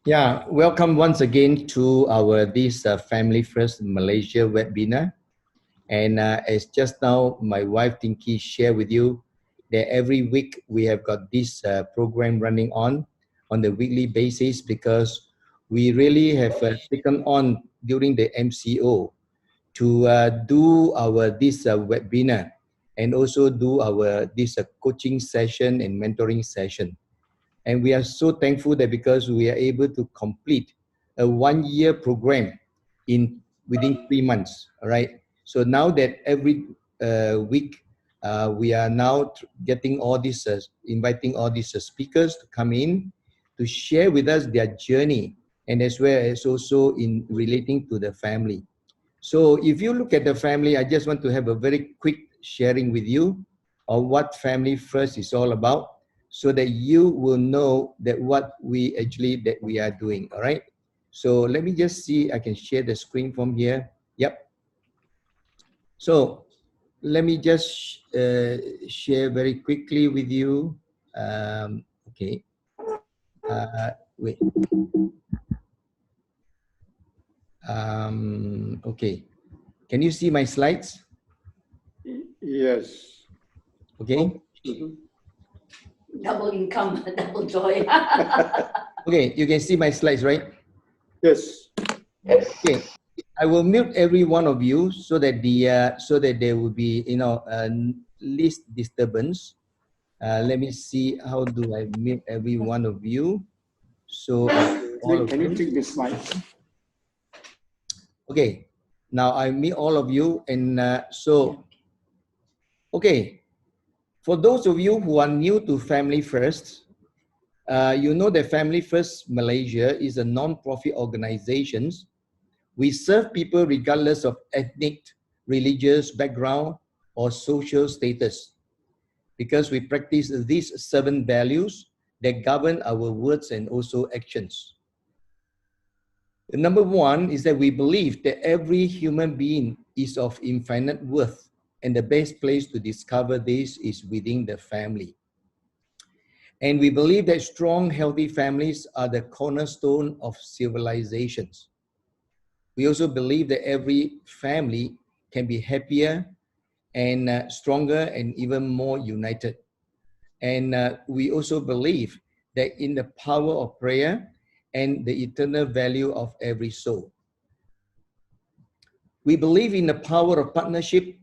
Yeah, welcome once again to our this Family First Malaysia webinar. And as just now, my wife Tinky shared with you that every week we have got this program running on the weekly basis because we really have taken on during the MCO to do our this webinar and also do our this coaching session and mentoring session. And we are so thankful that because we are able to complete a 1 year program within 3 months. All right. So now that every week we are now getting all these, inviting all these speakers to come in to share with us their journey, and as well as also in relating to the family. So if you look at the family, I just want to have a very quick sharing with you of what Family First is all about, so that you will know that what we actually that we are doing. All right. So let me just see. I can share the screen from here. Yep. So let me just share very quickly with you. Okay. Wait. Okay. Can you see my slides? Yes. Okay. Double income, double joy. Okay, you can see my slides, right? Yes. Okay, I will mute every one of you so that there will be least disturbance. Let me see, how do I mute every one of you? So all of Can you them. click this slide? Okay, now I mute all of you, and okay, for those of you who are new to Family First, you know that Family First Malaysia is a non-profit organization. We serve people regardless of ethnic, religious background, or social status, because we practice these 7 values that govern our words and also actions. The number 1 is that we believe that every human being is of infinite worth, and the best place to discover this is within the family. And we believe that strong, healthy families are the cornerstone of civilizations. We also believe that every family can be happier and stronger and even more united. And we also believe that in the power of prayer and the eternal value of every soul. We believe in the power of partnership,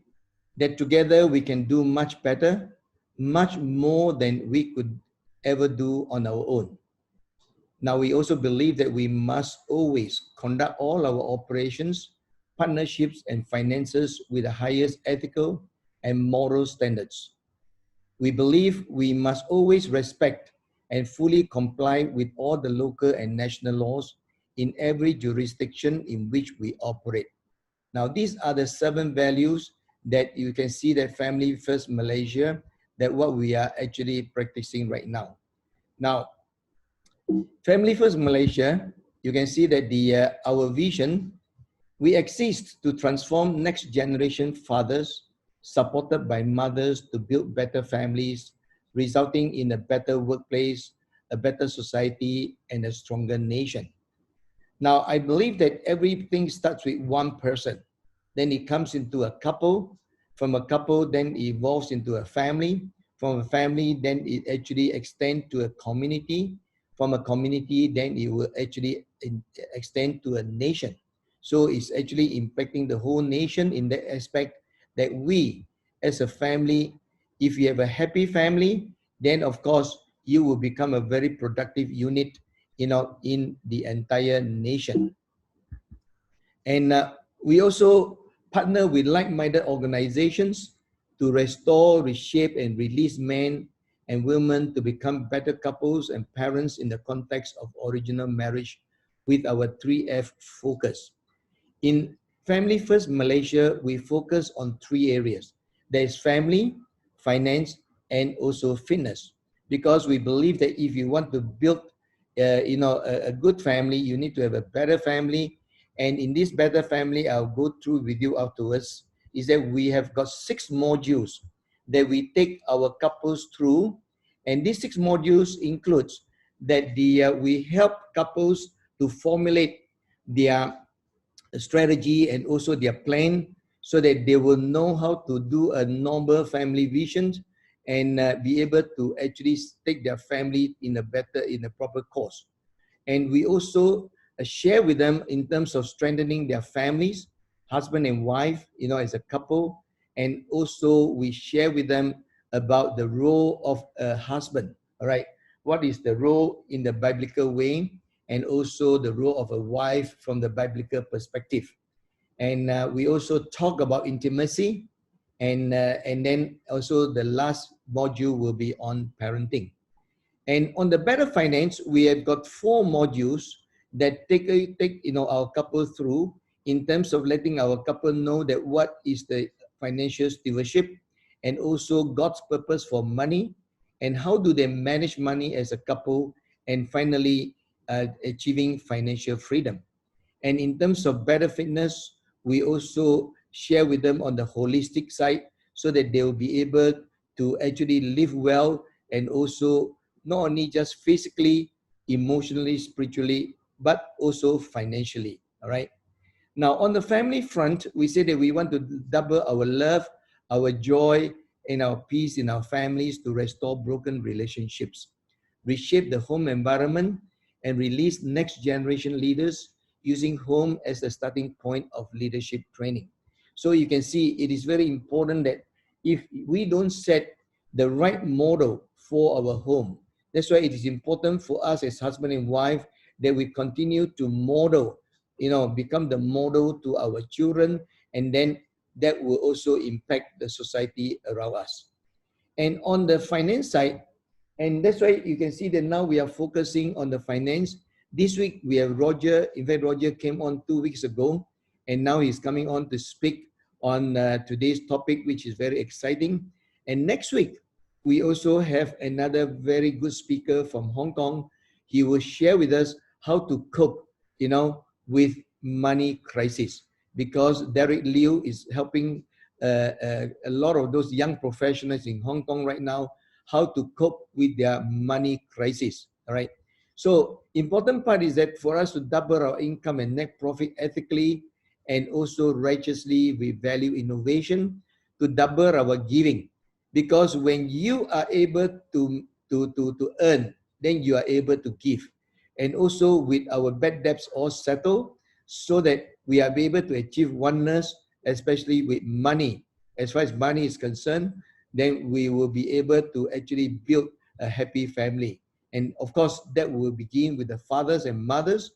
that together we can do much better, much more than we could ever do on our own. Now, we also believe that we must always conduct all our operations, partnerships, and finances with the highest ethical and moral standards. We believe we must always respect and fully comply with all the local and national laws in every jurisdiction in which we operate. Now, these are the 7 values that you can see that Family First Malaysia, that what we are actually practicing right now. Now, Family First Malaysia, you can see that our vision, we exist to transform next generation fathers, supported by mothers, to build better families, resulting in a better workplace, a better society, and a stronger nation. Now, I believe that everything starts with one person. Then it comes into a couple. From a couple, then it evolves into a family. From a family, then it actually extends to a community. From a community, then it will actually extend to a nation. So it's actually impacting the whole nation in that aspect, that we, as a family, if you have a happy family, then of course you will become a very productive unit, in the entire nation. And we also partner with like-minded organizations to restore, reshape, and release men and women to become better couples and parents in the context of original marriage, with our 3F focus. In Family First Malaysia, we focus on 3 areas. There is family, finance, and also fitness. Because we believe that if you want to build a good family, you need to have a better family. And in this better family, I'll go through with you afterwards, is that we have got 6 modules that we take our couples through. And these 6 modules includes that we help couples to formulate their strategy and also their plan so that they will know how to do a normal family vision and be able to actually take their family in a proper course. And we also share with them in terms of strengthening their families, husband and wife, as a couple. And also we share with them about the role of a husband, all right? What is the role in the biblical way, and also the role of a wife from the biblical perspective. And we also talk about intimacy, and then also the last module will be on parenting. And on the Better Finance, we have got 4 modules that take our couple through in terms of letting our couple know that what is the financial stewardship, and also God's purpose for money, and how do they manage money as a couple, and finally achieving financial freedom. And in terms of Better Fitness, we also share with them on the holistic side so that they will be able to actually live well, and also not only just physically, emotionally, spiritually, but also financially, all right? Now, on the family front, we say that we want to double our love, our joy, and our peace in our families to restore broken relationships, reshape the home environment, and release next generation leaders using home as the starting point of leadership training. So you can see it is very important that if we don't set the right model for our home, that's why it is important for us as husband and wife that we continue to model, become the model to our children, and then that will also impact the society around us. And on the finance side, and that's why you can see that now we are focusing on the finance. This week we have Roger. In fact, Roger came on 2 weeks ago, and now he's coming on to speak on today's topic, which is very exciting. And next week, we also have another very good speaker from Hong Kong. He will share with us how to cope, with money crisis, because Derek Liu is helping a lot of those young professionals in Hong Kong right now how to cope with their money crisis, all right? So important part is that for us to double our income and net profit ethically and also righteously, we value innovation to double our giving. Because when you are able to earn, then you are able to give. And also with our bad debts all settled, so that we are able to achieve oneness, especially with money. As far as money is concerned, then we will be able to actually build a happy family. And of course, that will begin with the fathers and mothers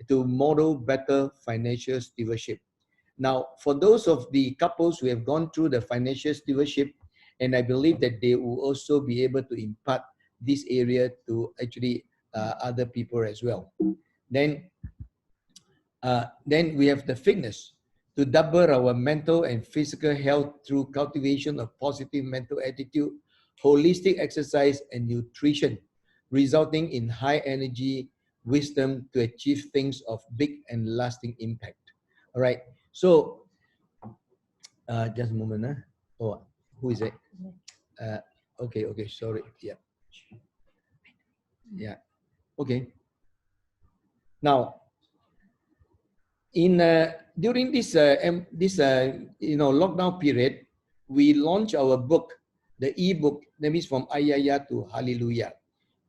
to model better financial stewardship. Now, for those of the couples who have gone through the financial stewardship, and I believe that they will also be able to impart this area to actually other people as well. Then we have the fitness to double our mental and physical health through cultivation of positive mental attitude, holistic exercise, and nutrition, resulting in high energy, wisdom to achieve things of big and lasting impact. All right. So, just a moment. Oh, who is it? Okay. Sorry. Yeah. Okay. Now, during this lockdown period, we launched our book, the ebook, that means from Ayaya to Hallelujah,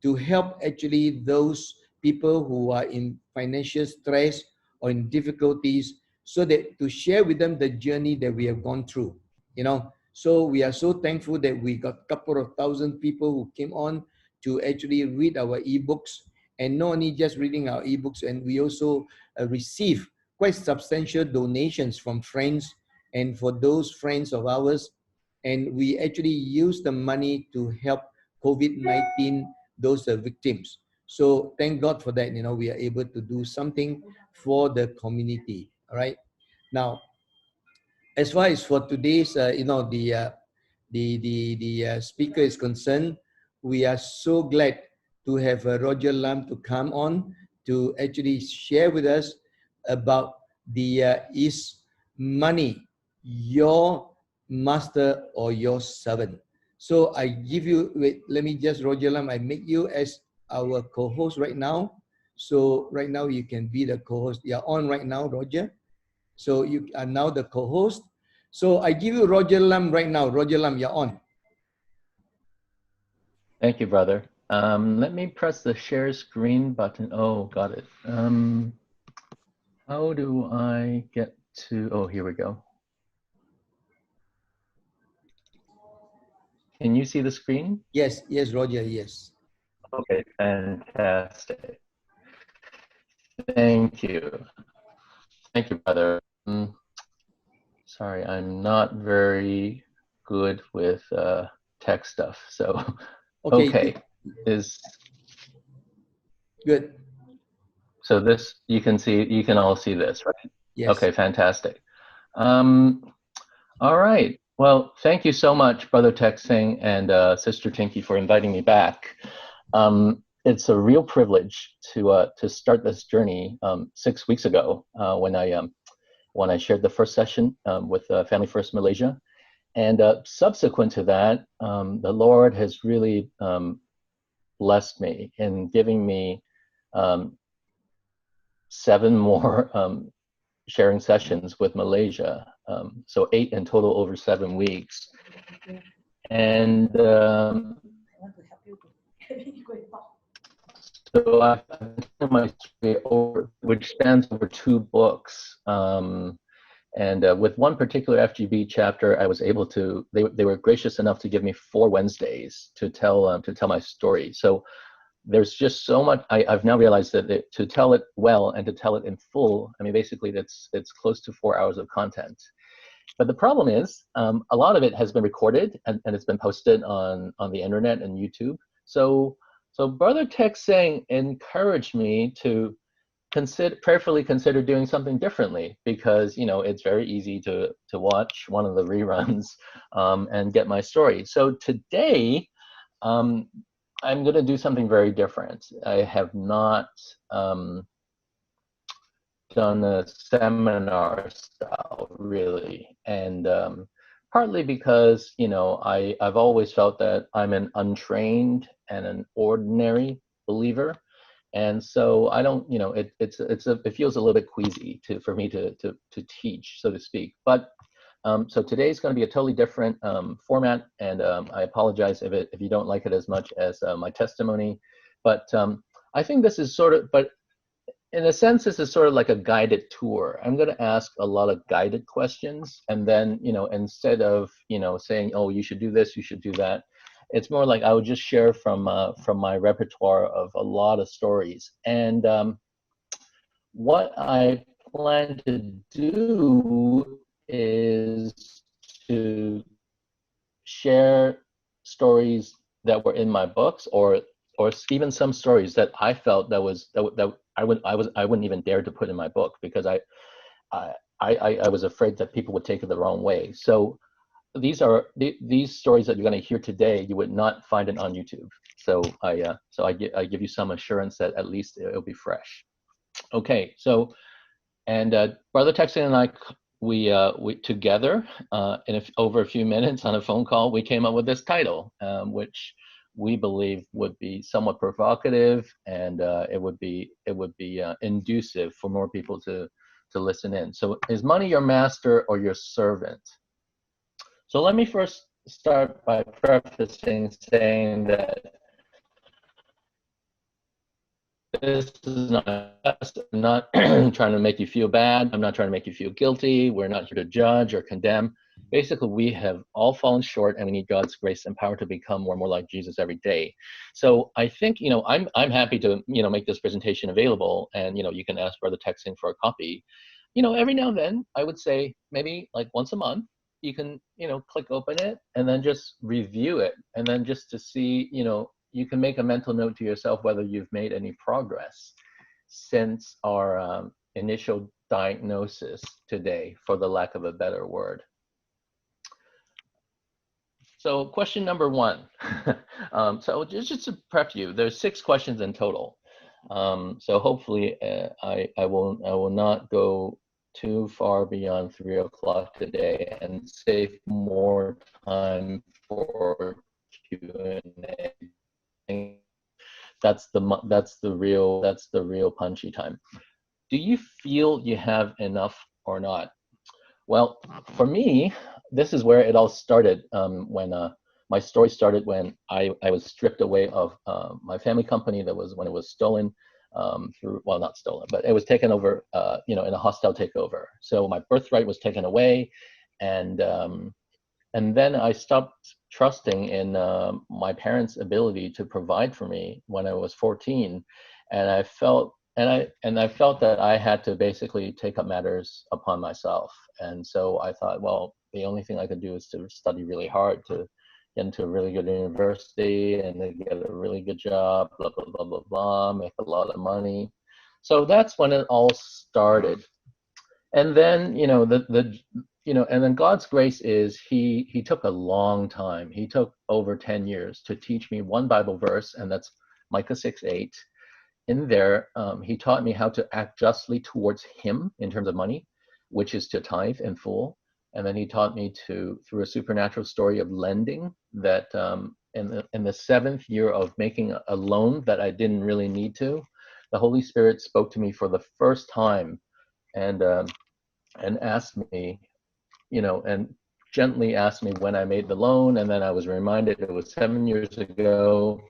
to help actually those people who are in financial stress or in difficulties, so that to share with them the journey that we have gone through. So we are so thankful that we got a couple of thousand people who came on to actually read our ebooks, and not only just reading our ebooks, and we also receive quite substantial donations from friends and for those friends of ours. And we actually use the money to help COVID-19, those victims. So thank God for that. We are able to do something for the community. All right. Now, as far as for today's, the speaker is concerned, we are so glad to have Roger Lam to come on to actually share with us about is money your master or your servant? So I give you, wait, let me just, Roger Lam, I make you as our co-host right now. So right now you can be the co-host. You're on right now, Roger. So you are now the co-host. So I give you Roger Lam right now. Roger Lam, you're on. Thank you, brother. Let me press the share screen button. Oh, got it. How do I get to, oh, here we go. Can you see the screen? Yes, yes, Roger, yes. Okay, fantastic. Thank you. Thank you, brother. Sorry, I'm not very good with tech stuff. So, okay, is good. So this, you can all see this, right? Yes. Okay, fantastic. All right. Well, thank you so much, Brother Tek Singh and Sister Tinky, for inviting me back. It's a real privilege to start this journey 6 weeks ago when I shared the first session with Family First Malaysia, and subsequent to that, the Lord has really blessed me in giving me 7 more sharing sessions with Malaysia, so 8 in total over 7 weeks. And so I've done my story over, which spans over 2 books. And with one particular FGB chapter, I was able to, they were gracious enough to give me 4 Wednesdays to tell my story. So there's just so much. I've now realized that to tell it well and to tell it in full, I mean, basically it's close to 4 hours of content. But the problem is, a lot of it has been recorded and it's been posted on the internet and YouTube. So Brother Tek Singh encouraged me to prayerfully consider doing something differently, because it's very easy to watch one of the reruns and get my story. So today, I'm going to do something very different. I have not done a seminar style, really, and partly because I've always felt that I'm an untrained and an ordinary believer, and so I don't, it feels a little bit queasy for me to teach, so to speak. But so today's going to be a totally different format, and I apologize if you don't like it as much as my testimony. But I think this is but in a sense, this is sort of like a guided tour. I'm going to ask a lot of guided questions, and then instead of saying, oh, you should do this, you should do that, it's more like I would just share from my repertoire of a lot of stories. And what I plan to do is to share stories that were in my books, or even some stories that I felt that I wouldn't even dare to put in my book, because I was afraid that people would take it the wrong way. So these stories that you're going to hear today, you would not find it on YouTube. So I give you some assurance that at least it'll be fresh. Okay, so and Brother Tek Singh and I, we together over a few minutes on a phone call, we came up with this title, which we believe would be somewhat provocative, and it would be inducive for more people to listen in. So, is money your master or your servant? So let me first start by prefacing saying that this is not us. I'm not trying to make you feel bad. I'm not trying to make you feel guilty. We're not here to judge or condemn. Basically, we have all fallen short, and we need God's grace and power to become more and more like Jesus every day. So I think I'm happy to make this presentation available, and you can ask Brother Tek Singh for a copy. Every now and then, I would say maybe like once a month, you can click open it and then just review it, and then just to see you can make a mental note to yourself whether you've made any progress since our initial diagnosis today, for the lack of a better word. So question number 1. So just to prep you, there's 6 questions in total. So hopefully I will not go too far beyond 3 o'clock today and save more time for Q&A. That's the real punchy time. Do you feel you have enough or not? Well, for me, this is where it all started. When my story started when I was stripped away of my family company. That was when it was stolen through, well, not stolen, but it was taken over, in a hostile takeover. So my birthright was taken away, and then I stopped trusting in my parents' ability to provide for me when I was 14, and I felt that I had to basically take up matters upon myself. And so I thought, well, the only thing I could do is to study really hard to get into a really good university and then get a really good job, blah blah blah blah blah, make a lot of money. So that's when it all started. And then and then God's grace is he took a long time. He took over 10 years to teach me one Bible verse, and that's Micah 6:8. In there, he taught me how to act justly towards him in terms of money, which is to tithe in full. And then he taught me through a supernatural story of lending, that in the 7th year of making a loan that I didn't really need to, the Holy Spirit spoke to me for the first time, and asked me, and gently asked me when I made the loan. And then I was reminded it was 7 years ago.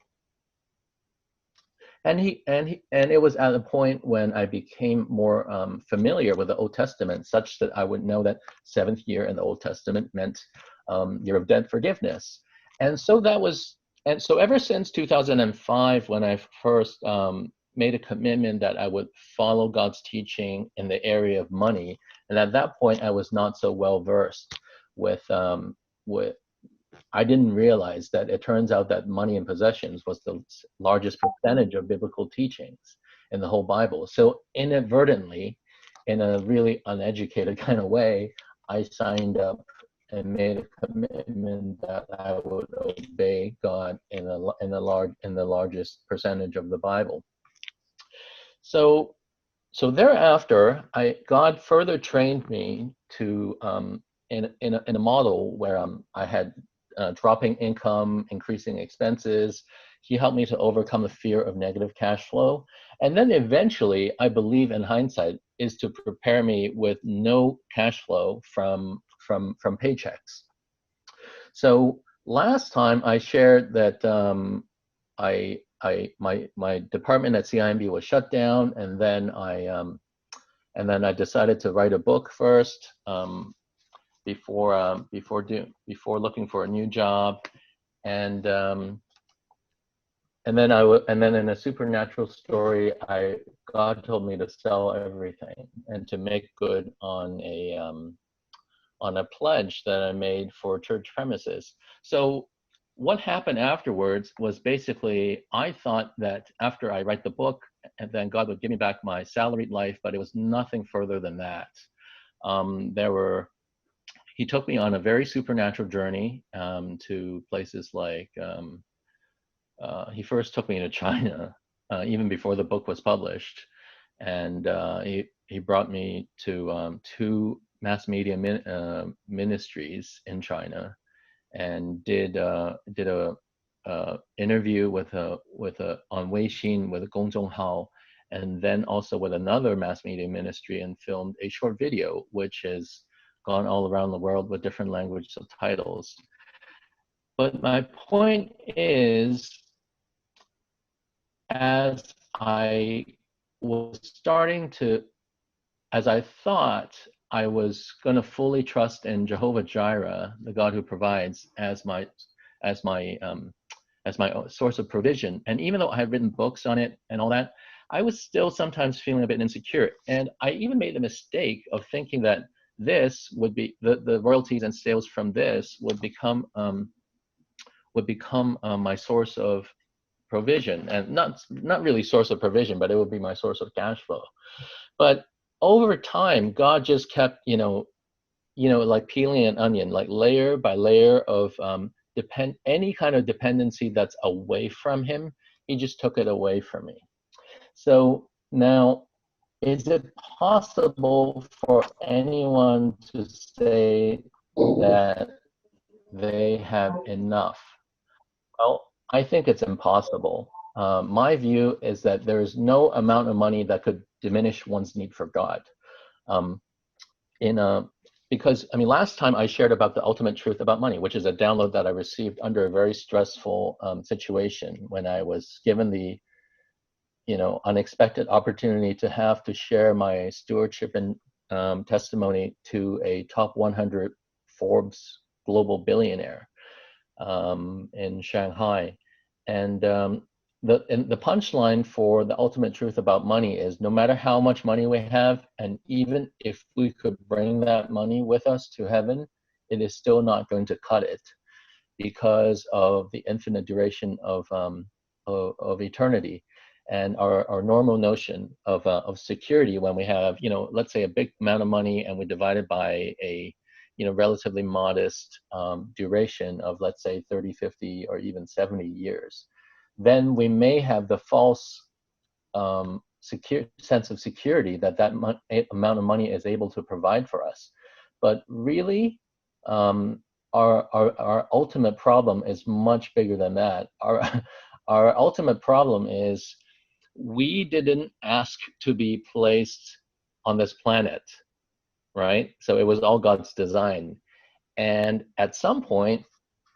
And it was at a point when I became more familiar with the Old Testament, such that I would know that 7th year in the Old Testament meant year of debt forgiveness. And so ever since 2005, when I first made a commitment that I would follow God's teaching in the area of money, and at that point I was not so well versed with I didn't realize that it turns out that money and possessions was the largest percentage of biblical teachings in the whole Bible. So inadvertently, in a really uneducated kind of way, I signed up and made a commitment that I would obey God in the largest percentage of the Bible. So thereafter, God further trained me to in a model where I had dropping income, increasing expenses. He helped me to overcome the fear of negative cash flow. And then eventually, I believe in hindsight, is to prepare me with no cash flow from paychecks. So last time I shared that my department at CIMB was shut down, and then I decided to write a book first, before looking for a new job, and then in a supernatural story, God told me to sell everything and to make good on a pledge that I made for church premises. So what happened afterwards was basically, I thought that after I write the book, and then God would give me back my salaried life, but it was nothing further than that. He took me on a very supernatural journey to places like, he first took me to China, even before the book was published. And he brought me to 2 mass media ministries in China, and did a interview on Weixin with Gong Zhonghao, and then also with another mass media ministry, and filmed a short video, which has gone all around the world with different language subtitles. But my point is, as I thought I was going to fully trust in Jehovah Jireh, the God who provides, as my source of provision, and even though I had written books on it and all that, I was still sometimes feeling a bit insecure. And I even made the mistake of thinking that this would be the royalties and sales from this would become my source of provision, and not really source of provision, but it would be my source of cash flow. But over time, God just kept, like peeling an onion, like layer by layer of any kind of dependency that's away from Him. He just took it away from me. So now, is it possible for anyone to say that they have enough? Well, I think it's impossible. My view is that there is no amount of money that could diminish one's need for God. Um, because I mean, last time I shared about the ultimate truth about money, which is a download that I received under a very stressful situation when I was given the unexpected opportunity to have to share my stewardship and testimony to a top 100 Forbes global billionaire in Shanghai. And the punchline for the ultimate truth about money is no matter how much money we have, and even if we could bring that money with us to heaven, it is still not going to cut it because of the infinite duration of eternity. And our normal notion of security when we have, let's say a big amount of money and we divide it by a relatively modest duration of, let's say, 30, 50, or even 70 years, then we may have the false sense of security that amount of money is able to provide for us. But really, our ultimate problem is much bigger than that. Our ultimate problem is we didn't ask to be placed on this planet, right? So it was all God's design. And at some point,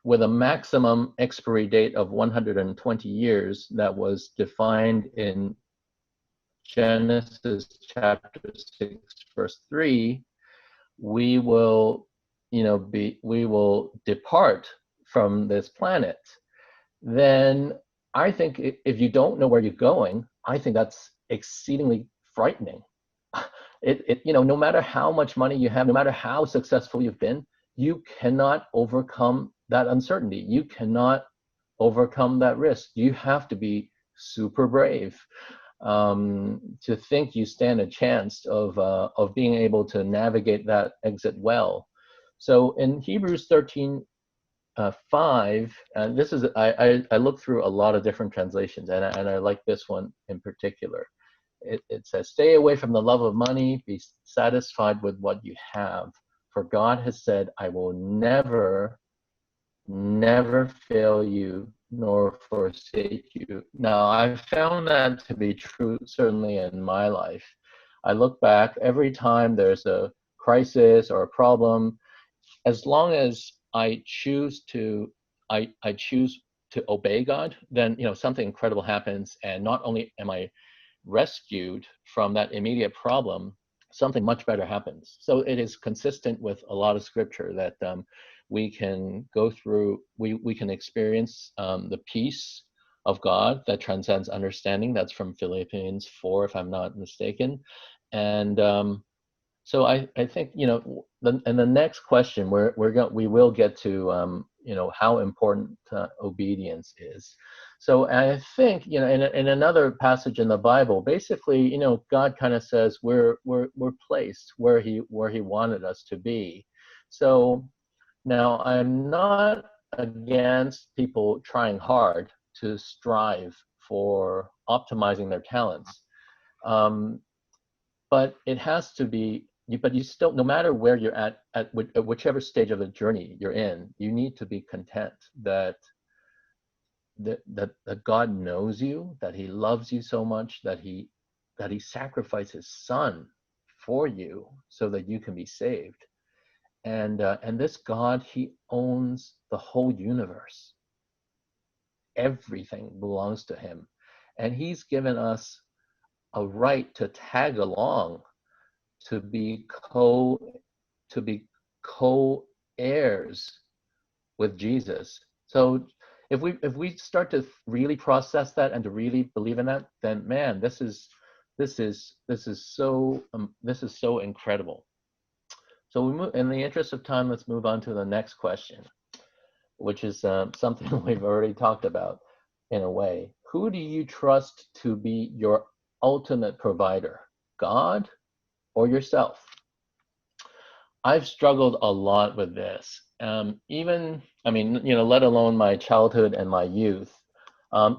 with a maximum expiry date of 120 years that was defined in Genesis chapter 6, verse 3, we will depart from this planet. Then I think if you don't know where you're going, I think that's exceedingly frightening. No matter how much money you have, no matter how successful you've been, you cannot overcome that uncertainty. You cannot overcome that risk. You have to be super brave to think you stand a chance of being able to navigate that exit well. So in Hebrews 13:5, and this is I looked through a lot of different translations, and I like this one in particular. It says, "Stay away from the love of money. Be satisfied with what you have. For God has said, I will never fail you nor forsake you." Now, I found that to be true, certainly in my life. I look back every time there's a crisis or a problem, as long as I choose to obey God, then something incredible happens, and not only am I rescued from that immediate problem, something much better happens. So it is consistent with a lot of scripture that we can go through, we can experience the peace of God that transcends understanding. That's from Philippians 4, if I'm not mistaken. And so I think, and the next question, we will get to, how important obedience is. So I think, in another passage in the Bible, basically, God kind of says we're placed where he wanted us to be. So now I'm not against people trying hard to strive for optimizing their talents. But it has to be, but you still, no matter where you're at whichever stage of the journey you're in, you need to be content that God knows you, that he loves you so much, that he sacrificed his son for you so that you can be saved. And this God, he owns the whole universe. Everything belongs to him. And he's given us a right to tag along, to be co-heirs with Jesus. So if we start to really process that and to really believe in that, then man, this is so incredible. So in the interest of time, let's move on to the next question, which is something we've already talked about in a way. Who do you trust to be your ultimate provider, God or yourself? I've struggled a lot with this. Let alone my childhood and my youth.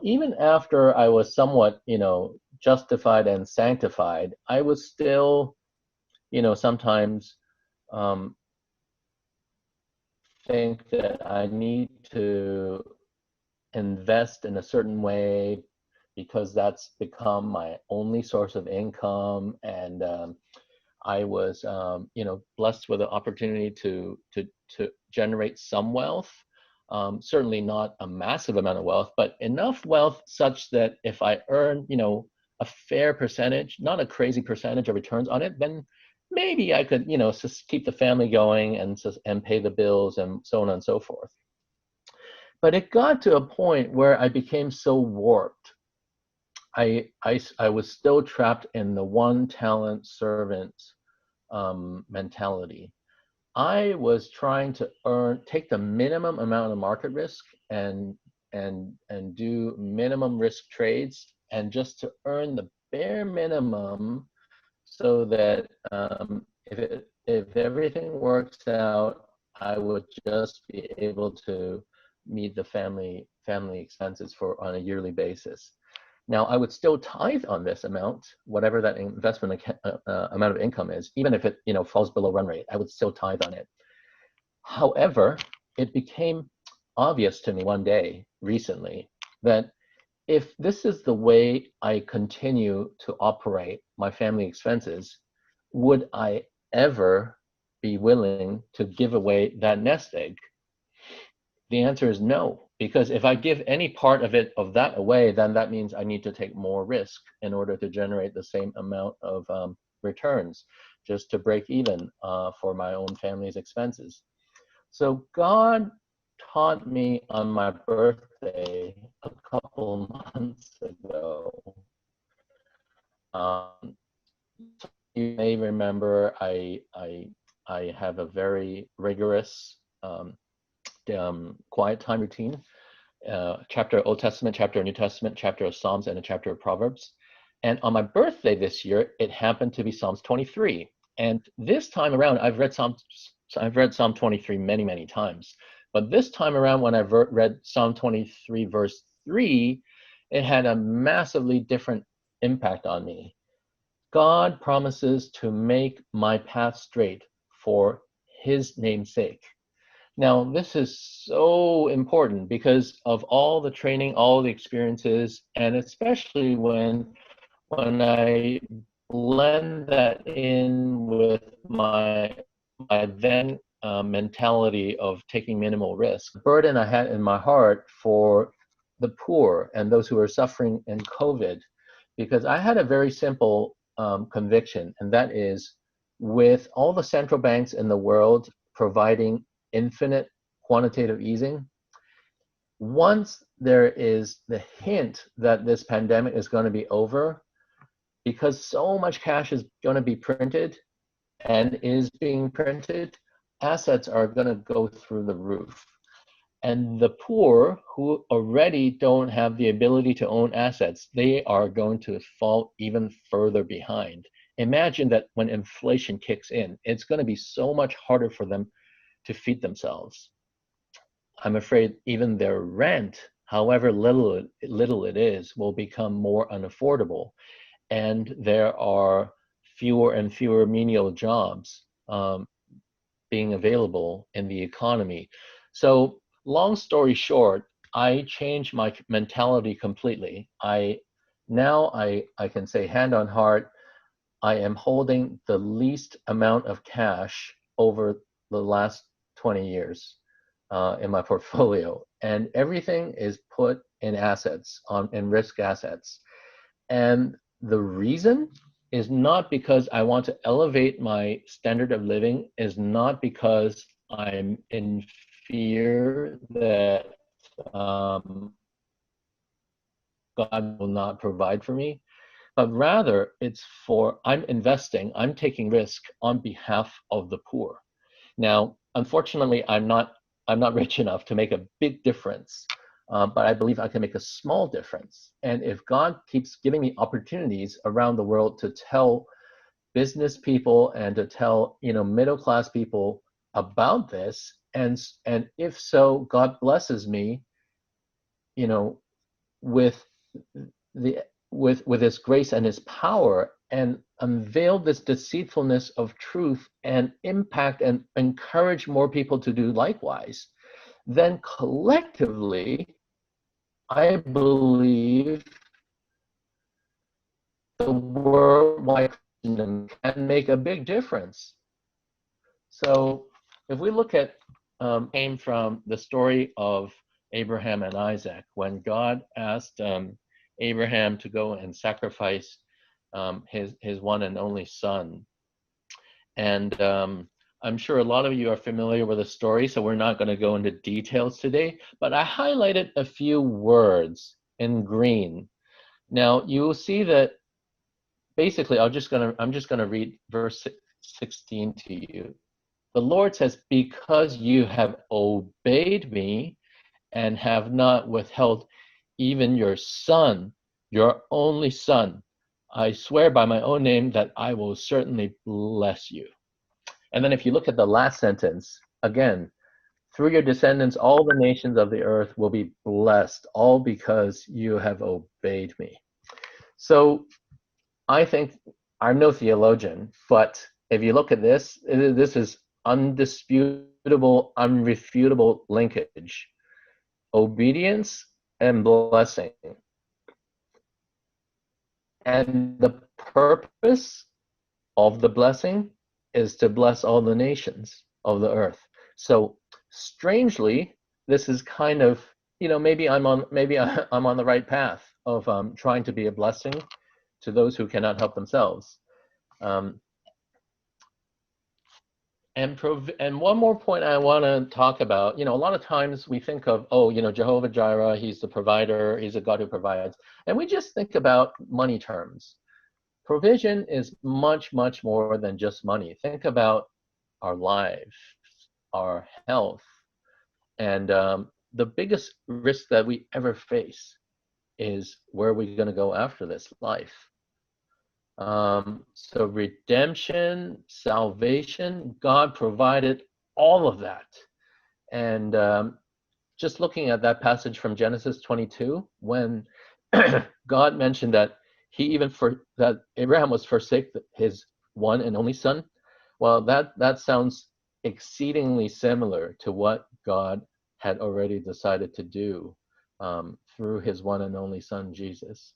Even after I was somewhat, justified and sanctified, I was still, sometimes think that I need to invest in a certain way because that's become my only source of income. And I was, blessed with the opportunity to generate some wealth. Certainly not a massive amount of wealth, but enough wealth such that if I earn, a fair percentage, not a crazy percentage of returns on it, then maybe I could, just keep the family going and pay the bills and so on and so forth. But it got to a point where I became so warped. I was still trapped in the one talent servant mentality. I was trying to take the minimum amount of market risk and do minimum risk trades, and just to earn the bare minimum, so that if everything works out, I would just be able to meet the family expenses on a yearly basis. Now, I would still tithe on this amount, whatever that investment amount of income is, even if it falls below run rate. I would still tithe on it. However, it became obvious to me one day recently that if this is the way I continue to operate my family expenses, would I ever be willing to give away that nest egg? The answer is no, because if I give any part of that away, then that means I need to take more risk in order to generate the same amount of returns, just to break even for my own family's expenses. So God taught me on my birthday a couple months ago. You may remember I have a very rigorous quiet time routine, chapter of Old Testament, chapter of New Testament, chapter of Psalms, and a chapter of Proverbs. And on my birthday this year, it happened to be Psalms 23. And this time around, I've read Psalm 23 many, many times. But this time around, when I read Psalm 23, verse 3, it had a massively different impact on me. God promises to make my path straight for his name's sake. Now, this is so important because of all the training, all the experiences, and especially when I blend that in with my then mentality of taking minimal risk. The burden I had in my heart for the poor and those who are suffering in COVID, because I had a very simple conviction, and that is, with all the central banks in the world providing infinite quantitative easing, once there is the hint that this pandemic is going to be over, because so much cash is going to be printed and is being printed, assets are going to go through the roof. And the poor, who already don't have the ability to own assets, they are going to fall even further behind. Imagine that when inflation kicks in, it's going to be so much harder for them to feed themselves. I'm afraid even their rent, however little it is, will become more unaffordable. And there are fewer and fewer menial jobs being available in the economy. So long story short, I changed my mentality completely. Now I can say hand on heart, I am holding the least amount of cash over the last 20 years in my portfolio, and everything is put in assets, in risk assets. And the reason is not because I want to elevate my standard of living, is not because I'm in fear that God will not provide for me, but rather it's I'm investing, I'm taking risk on behalf of the poor. Now, unfortunately, I'm not rich enough to make a big difference, but I believe I can make a small difference. And if God keeps giving me opportunities around the world to tell business people and to tell middle-class people about this, and if so, God blesses me, with his grace and his power, and unveil this deceitfulness of truth and impact and encourage more people to do likewise, then collectively, I believe can make a big difference. So if we look at, came from the story of Abraham and Isaac, when God asked Abraham to go and sacrifice his one and only son. And I'm sure a lot of you are familiar with the story, so we're not going to go into details today, but I highlighted a few words in green. Now you will see that basically I'm just going to read verse 16 to you. The Lord says, because you have obeyed me and have not withheld even your son, your only son, I swear by my own name that I will certainly bless you. And then if you look at the last sentence, again, through your descendants, all the nations of the earth will be blessed, all because you have obeyed me. So I think, I'm no theologian, but if you look at this, this is undisputable, unrefutable linkage. Obedience and blessing. And the purpose of the blessing is to bless all the nations of the earth. So strangely, this is kind of, maybe I'm on the right path of trying to be a blessing to those who cannot help themselves. And one more point I want to talk about, a lot of times we think of, Jehovah Jireh, he's the provider, he's a God who provides. And we just think about money terms. Provision is much, much more than just money. Think about our lives, our health, and the biggest risk that we ever face is where we're going to go after this life. So redemption, salvation, God provided all of that. And just looking at that passage from Genesis 22, when God mentioned that that Abraham was forsake his one and only son, well, that sounds exceedingly similar to what God had already decided to do through his one and only son, Jesus.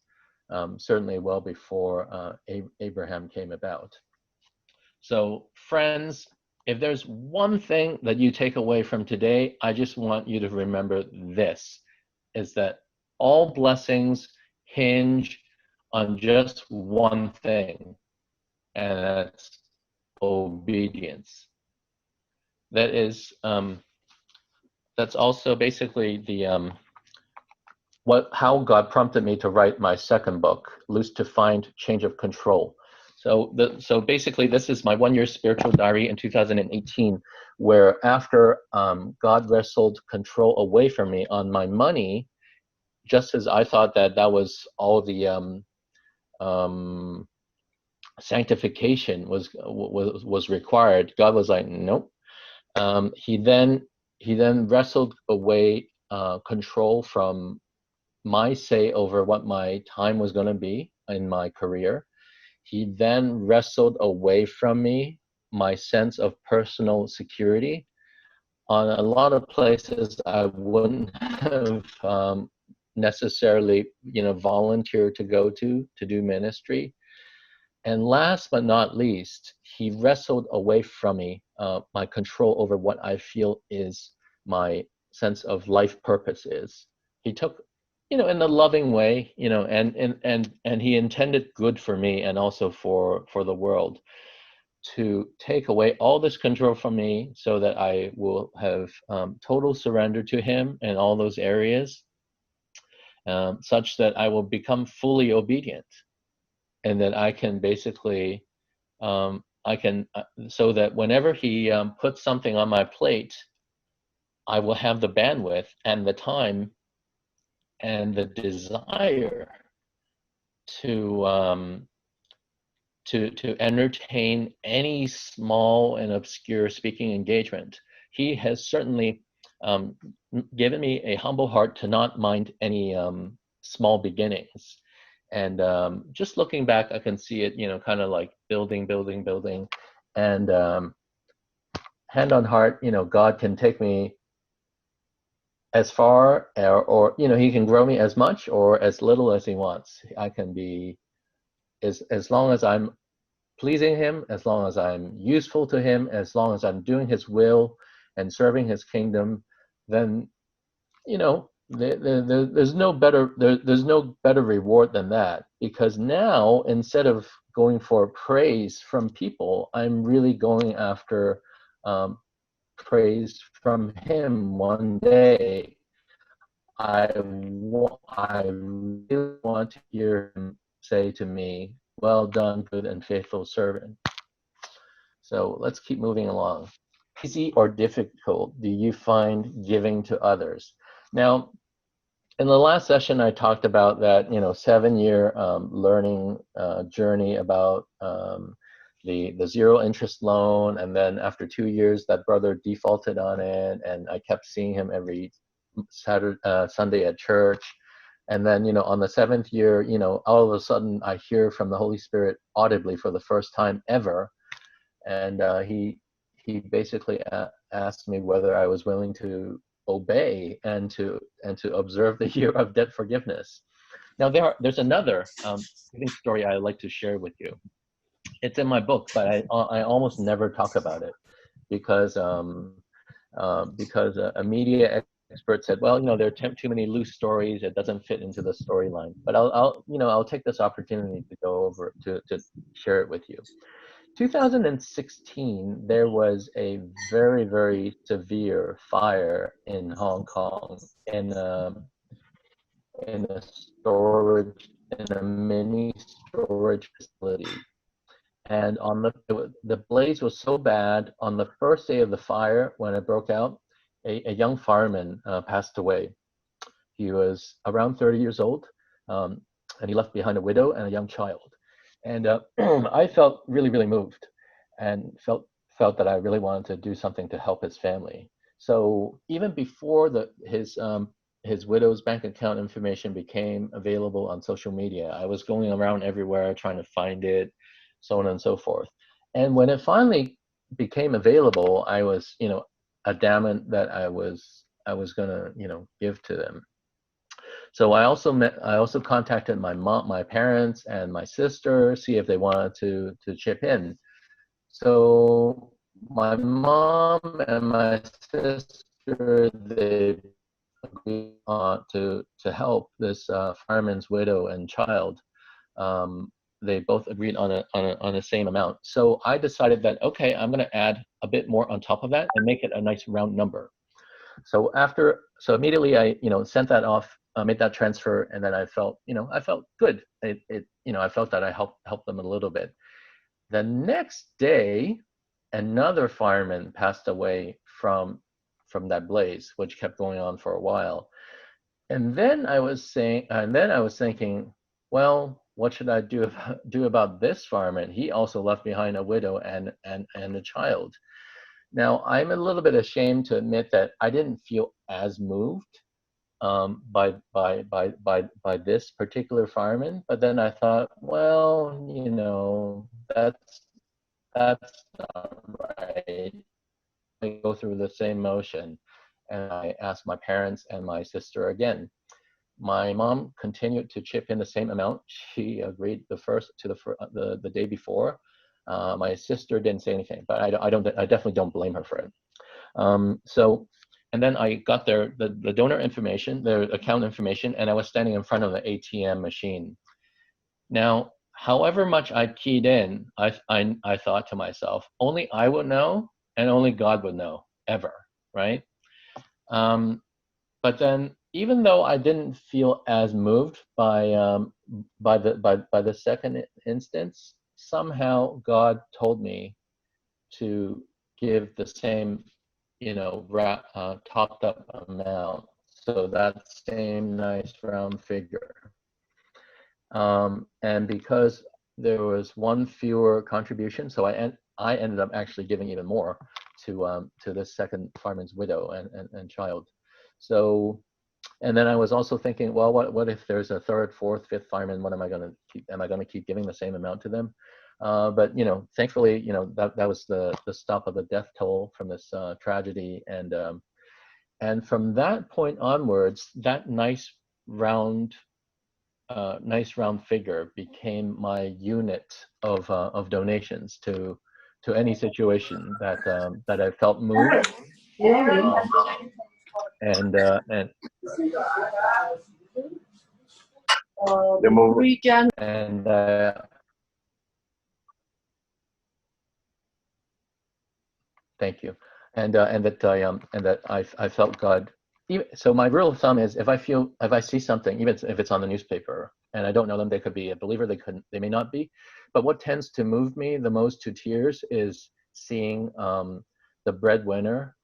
Certainly well before Abraham came about. So friends, if there's one thing that you take away from today, I just want you to remember this, is that all blessings hinge on just one thing, and that's obedience. That is, that's also basically the how God prompted me to write my second book, Loose to Find, Change of Control. So basically, this is my 1-year spiritual diary in 2018, where after God wrestled control away from me on my money, just as I thought that was all the sanctification was required, God was like, nope. He then wrestled away control from my say over what my time was going to be in my career. He then wrestled away from me my sense of personal security. On a lot of places I wouldn't have necessarily, volunteered to go to do ministry. And last but not least, he wrestled away from me my control over what I feel is my sense of life purpose is. He took, in a loving way, and he intended good for me and also for the world, to take away all this control from me so that I will have total surrender to him in all those areas, such that I will become fully obedient, and that I can basically, so that whenever he puts something on my plate, I will have the bandwidth and the time and the desire to entertain any small and obscure speaking engagement. He has certainly given me a humble heart to not mind any small beginnings. And just looking back, I can see it, kind of like building. And hand on heart, God can take me as far, or he can grow me as much or as little as he wants. I can be, as long as I'm pleasing him, as long as I'm useful to him, as long as I'm doing his will and serving his kingdom, then, you know, there's no better there's no better reward than that. Because now, instead of going for praise from people, I'm really going after praise from him. One day, I really want to hear him say to me, "Well done, good and faithful servant." So let's keep moving along. Easy or difficult do you find giving to others? Now, in the last session, I talked about that, you know, 7-year learning journey about the zero interest loan, and then after 2 years, that brother defaulted on it, and I kept seeing him every Sunday at church. And then, you know, on the 7th year, you know, all of a sudden, I hear from the Holy Spirit audibly for the first time ever, and he basically asked me whether I was willing to obey and to observe the year of debt forgiveness. Now there's another giving story I like to share with you. It's in my book, but I almost never talk about it because a media expert said, well, you know, there are too many loose stories. It doesn't fit into the storyline. But I'll take this opportunity to go over to share it with you. 2016, there was a very, very severe fire in Hong Kong in a mini storage facility. And the blaze was so bad. On the first day of the fire, when it broke out, a young fireman passed away. He was around 30 years old, and he left behind a widow and a young child. And I felt really, really moved, and felt that I really wanted to do something to help his family. So even before his widow's bank account information became available on social media, I was going around everywhere trying to find it, so on and so forth. And when it finally became available, I was, you know, adamant that I was gonna, you know, give to them. So I also contacted my mom, my parents, and my sister, see if they wanted to chip in. So my mom and my sister, they agreed to help this fireman's widow and child. They both agreed on a same amount. So I decided that, okay, I'm going to add a bit more on top of that and make it a nice round number. So immediately I, you know, sent that off, made that transfer, and then I felt good. You know, I felt that I helped them a little bit. The next day, another fireman passed away from that blaze, which kept going on for a while. And then I was thinking, well, what should I do about this fireman? He also left behind a widow and a child. Now, I'm a little bit ashamed to admit that I didn't feel as moved by this particular fireman, but then I thought, well, you know, that's not right. I go through the same motion, and I asked my parents and my sister again. My mom continued to chip in the same amount. She agreed the day before. My sister didn't say anything, but I definitely don't blame her for it. And then I got the donor information, their account information, and I was standing in front of the ATM machine. Now, however much I keyed in, I thought to myself, only I would know, and only God would know, ever, right? But then, even though I didn't feel as moved by the second instance, somehow God told me to give the same, you know, topped up amount, so that same nice round figure. And because there was one fewer contribution, so I ended up actually giving even more to this second fireman's widow and child. So, and then I was also thinking, well, what if there's a third, fourth, fifth fireman? What am I going to keep? Am I going to keep giving the same amount to them? But you know, thankfully, you know, that was the stop of the death toll from this tragedy, and from that point onwards, that nice round nice round figure became my unit of donations to any situation that I felt moved, um, and and thank you, and that I felt God. So my rule of thumb is if I see something, even if it's on the newspaper, and I don't know them, they could be a believer, they may not be, but what tends to move me the most to tears is seeing the breadwinner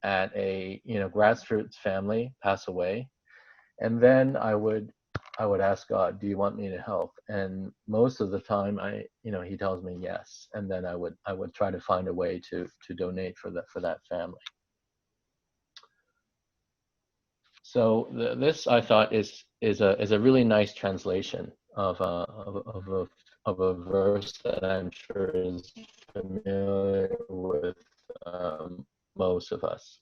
at a grassroots family pass away, and then I would ask God, do you want me to help? And most of the time he tells me yes, and then I would try to find a way to donate for that family. So this I thought is a really nice translation of a verse that I'm sure is familiar with most of us.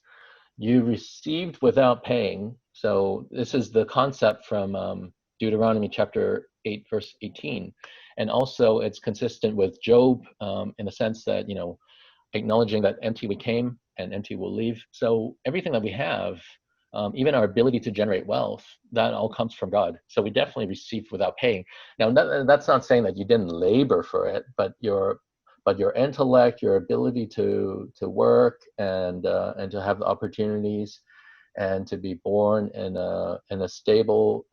You received without paying. So this is the concept from Deuteronomy chapter 8, verse 18. And also it's consistent with Job in the sense that, acknowledging that empty we came and empty we'll leave. So everything that we have, even our ability to generate wealth, that all comes from God. So we definitely received without paying. Now, that's not saying that you didn't labor for it, but your intellect, your ability to work and to have the opportunities and to be born in a stable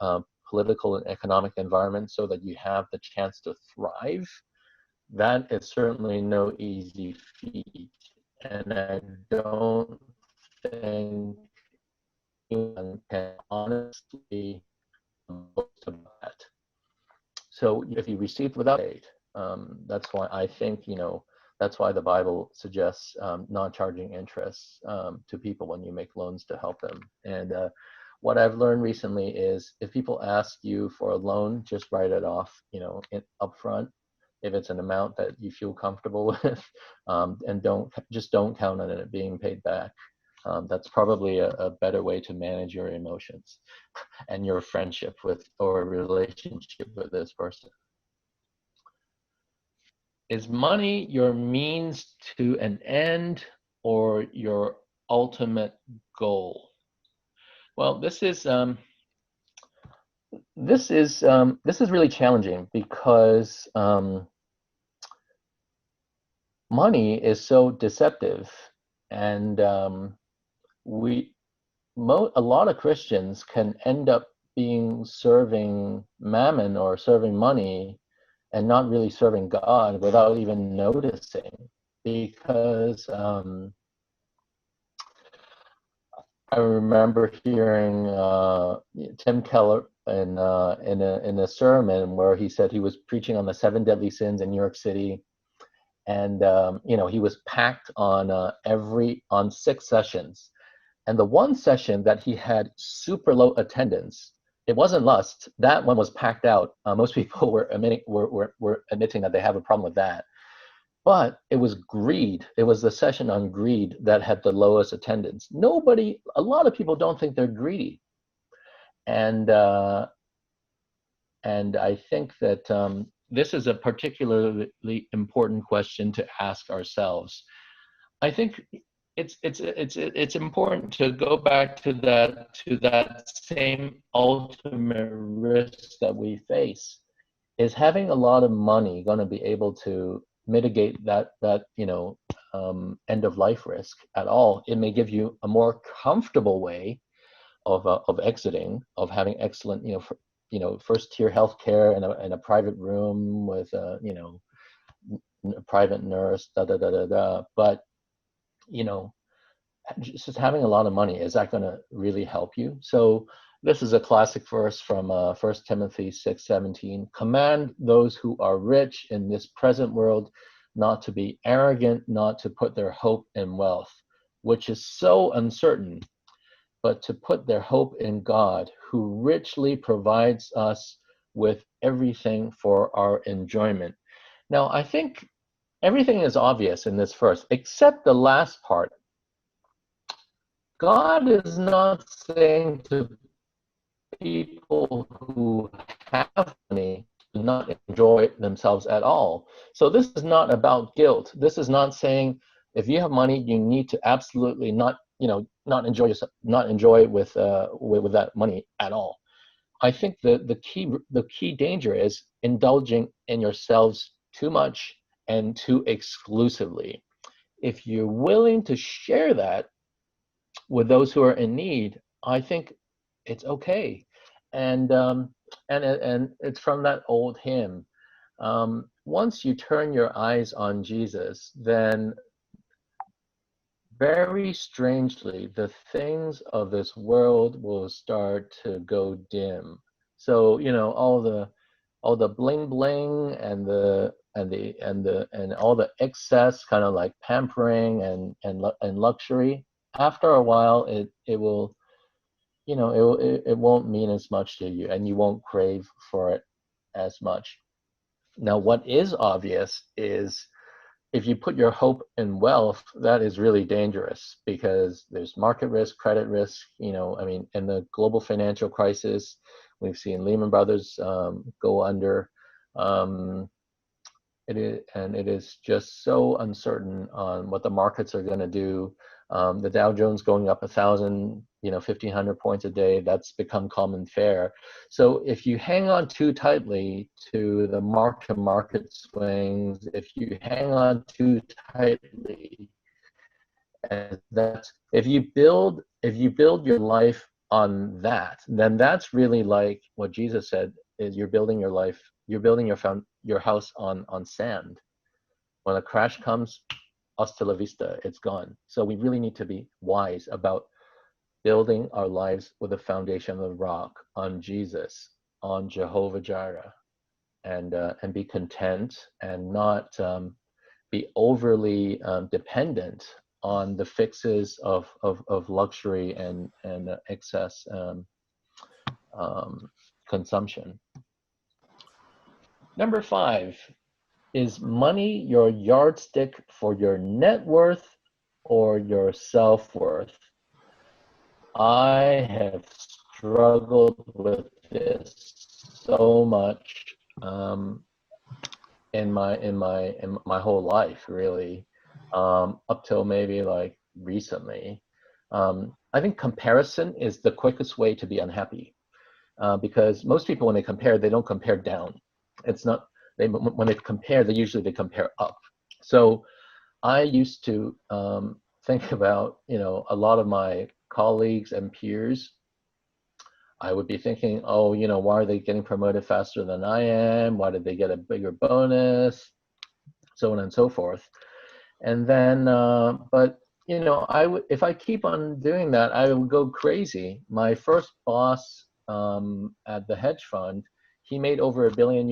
political and economic environment so that you have the chance to thrive, that is certainly no easy feat. And I don't think anyone can honestly boast about that. So if you received without aid, that's why I think, that's why the Bible suggests not charging interest to people when you make loans to help them. And what I've learned recently is if people ask you for a loan, just write it off, up front, if it's an amount that you feel comfortable with, and don't count on it being paid back. That's probably a better way to manage your emotions and your friendship with or relationship with this person. Is money your means to an end or your ultimate goal? Well, this is really challenging because money is so deceptive, and a lot of Christians can end up serving mammon or serving money and not really serving God without even noticing, because I remember hearing Tim Keller in a sermon where he said he was preaching on the 7 deadly sins in New York City, and he was packed on 6 sessions, and the one session that he had super low attendance, it wasn't lust. That one was packed out. Most people were admitting that they have a problem with that. But it was greed. It was the session on greed that had the lowest attendance. A lot of people don't think they're greedy. And I think that this is a particularly important question to ask ourselves. I think it's important to go back to that same ultimate risk that we face. Is having a lot of money going to be able to mitigate that end of life risk at all? It may give you a more comfortable way of exiting, of having excellent first tier healthcare in a private room with a private nurse, but just having a lot of money, is that going to really help you? So this is a classic verse from 1 Timothy 6:17. Command those who are rich in this present world not to be arrogant, not to put their hope in wealth, which is so uncertain, but to put their hope in God, who richly provides us with everything for our enjoyment. Now, I think everything is obvious in this verse, except the last part. God is not saying to people who have money do not enjoy themselves at all. So this is not about guilt. This is not saying if you have money, you need to absolutely not, not enjoy yourself, not enjoy with that money at all. I think the key danger is indulging in yourselves too much and too exclusively. If you're willing to share that with those who are in need, I think it's okay. And and it's from that old hymn. Once you turn your eyes on Jesus, then very strangely, the things of this world will start to go dim. So, all the bling bling and and all the excess kind of like pampering and luxury, after a while it will, it won't mean as much to you, and you won't crave for it as much. Now, what is obvious is if you put your hope in wealth, that is really dangerous because there's market risk, credit risk. I mean, in the global financial crisis, we've seen Lehman Brothers go under. It is just so uncertain on what the markets are going to do. The Dow Jones going up 1,000, 1,500 points a day, that's become common fare. So if you hang on too tightly to the market swings, if you hang on too tightly, and that's if you build your life on that, then that's really like what Jesus said is you're building your life, you're building your house on sand. When a crash comes, hasta la vista, it's gone. So we really need to be wise about building our lives with a foundation of the rock on Jesus, on Jehovah Jireh, and be content and not be overly dependent on the fixes of luxury and excess consumption. Number 5, is money your yardstick for your net worth or your self-worth? I have struggled with this so much in my whole life, really, up till maybe like recently. I think comparison is the quickest way to be unhappy, because most people, when they compare, they don't compare down. It's not when they compare, they compare up. So I used to think about, a lot of my colleagues and peers. I would be thinking, oh, why are they getting promoted faster than I am? Why did they get a bigger bonus? So on and so forth. And then, but if I keep on doing that, I will go crazy. My first boss at the hedge fund, he made over $1 billion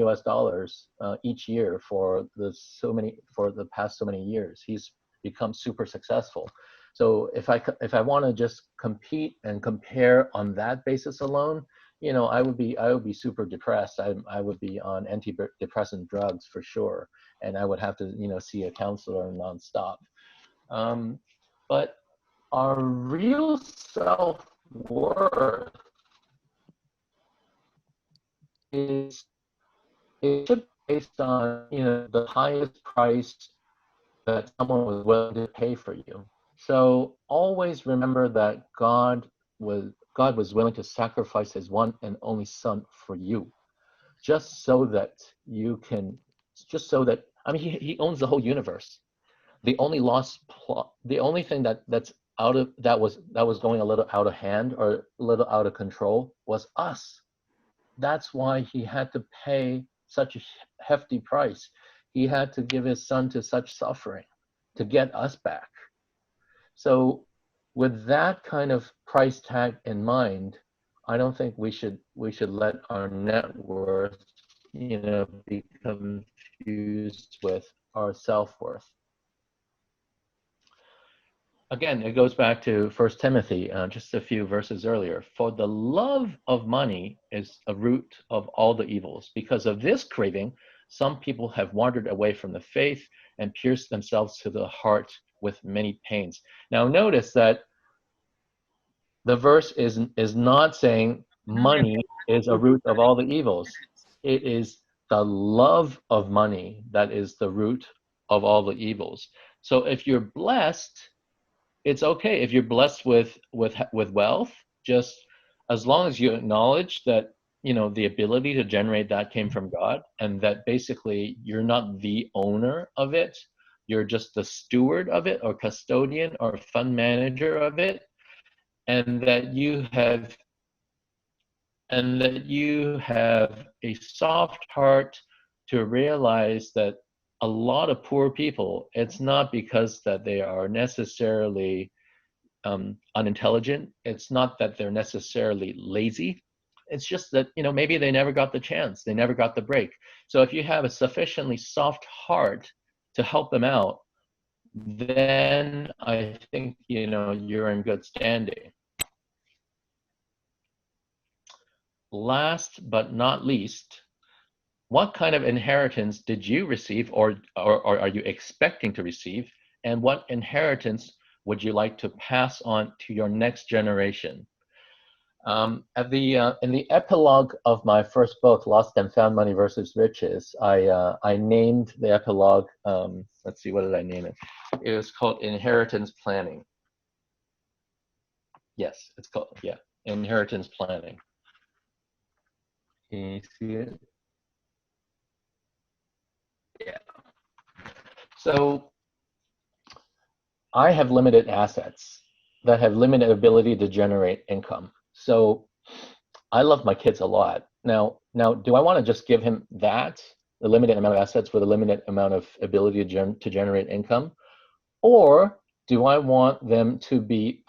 each year for the past so many years. He's become super successful. So if I want to just compete and compare on that basis alone, I would be super depressed. I would be on antidepressant drugs for sure, and I would have to see a counselor nonstop. But our real self-worth is it should be based on the highest price that someone was willing to pay for you. So always remember that God was willing to sacrifice his one and only son for you, just so that I mean he owns the whole universe. The only the only thing that was going a little out of hand or a little out of control was us. That's why he had to pay such a hefty price. He had to give his son to such suffering to get us back. So with that kind of price tag in mind, I don't think we should let our net worth, be confused with our self-worth. Again, it goes back to First Timothy, just a few verses earlier. For the love of money is a root of all the evils. Because of this craving, some people have wandered away from the faith and pierced themselves to the heart with many pains. Now, notice that the verse is not saying money is a root of all the evils. It is the love of money that is the root of all the evils. So if you're blessed, it's okay. If you're blessed with wealth, just as long as you acknowledge that, you know, the ability to generate that came from God, and that basically you're not the owner of it, you're just the steward of it, or custodian or fund manager of it, and that you have a soft heart to realize that a lot of poor people, it's not because that they are necessarily unintelligent. It's not that they're necessarily lazy. It's just that, you know, maybe they never got the chance. They never got the break. So if you have a sufficiently soft heart to help them out, then I think, you know, you're in good standing. Last but not least, what kind of inheritance did you receive, or are you expecting to receive? And what inheritance would you like to pass on to your next generation? In the epilogue of my first book, Lost and Found: Money versus Riches, I named the epilogue. Let's see, what did I name it? It was called Inheritance Planning. Yes, it's called, yeah, Inheritance Planning. Can you see it? Yeah. So I have limited assets that have limited ability to generate income. So I love my kids a lot. Now, do I want to just give him that, the limited amount of assets with a limited amount of ability to generate income? Or do I want them to be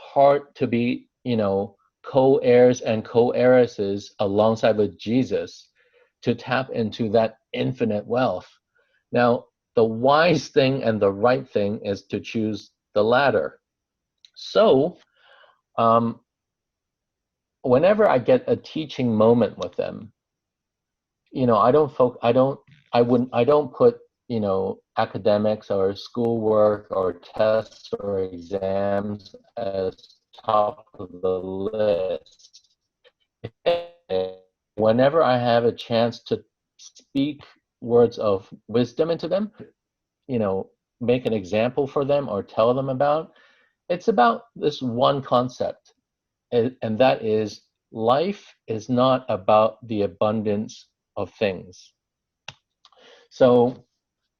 you know, co-heirs and co-heiresses alongside with Jesus to tap into that infinite wealth? Now, the wise thing and the right thing is to choose the latter. So, whenever I get a teaching moment with them, you know, I don't put, you know, academics or schoolwork or tests or exams as top of the list. Whenever I have a chance to speak words of wisdom into them, you know, make an example for them or tell them about, it's about this one concept, and that is, life is not about the abundance of things. So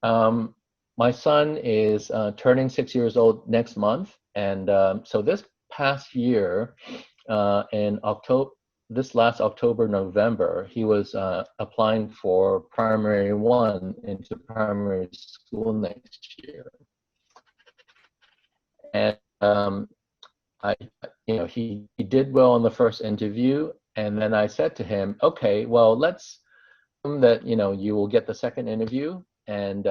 my son is turning 6 years old next month, and so this past year, in October, this last October, November, he was applying for primary one into primary school next year, and you know, he did well in the first interview, and then I said to him, okay, well, let's assume that, you know, you will get the second interview, and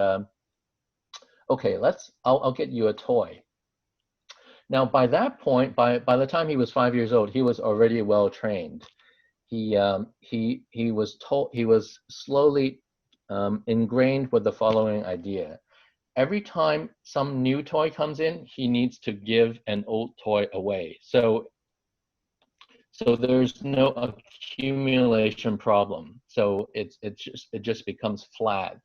okay, I'll get you a toy. Now, by that point, by the time he was 5 years old, he was already well trained. He was slowly ingrained with the following idea: every time some new toy comes in, he needs to give an old toy away. So there's no accumulation problem. So it just becomes flat.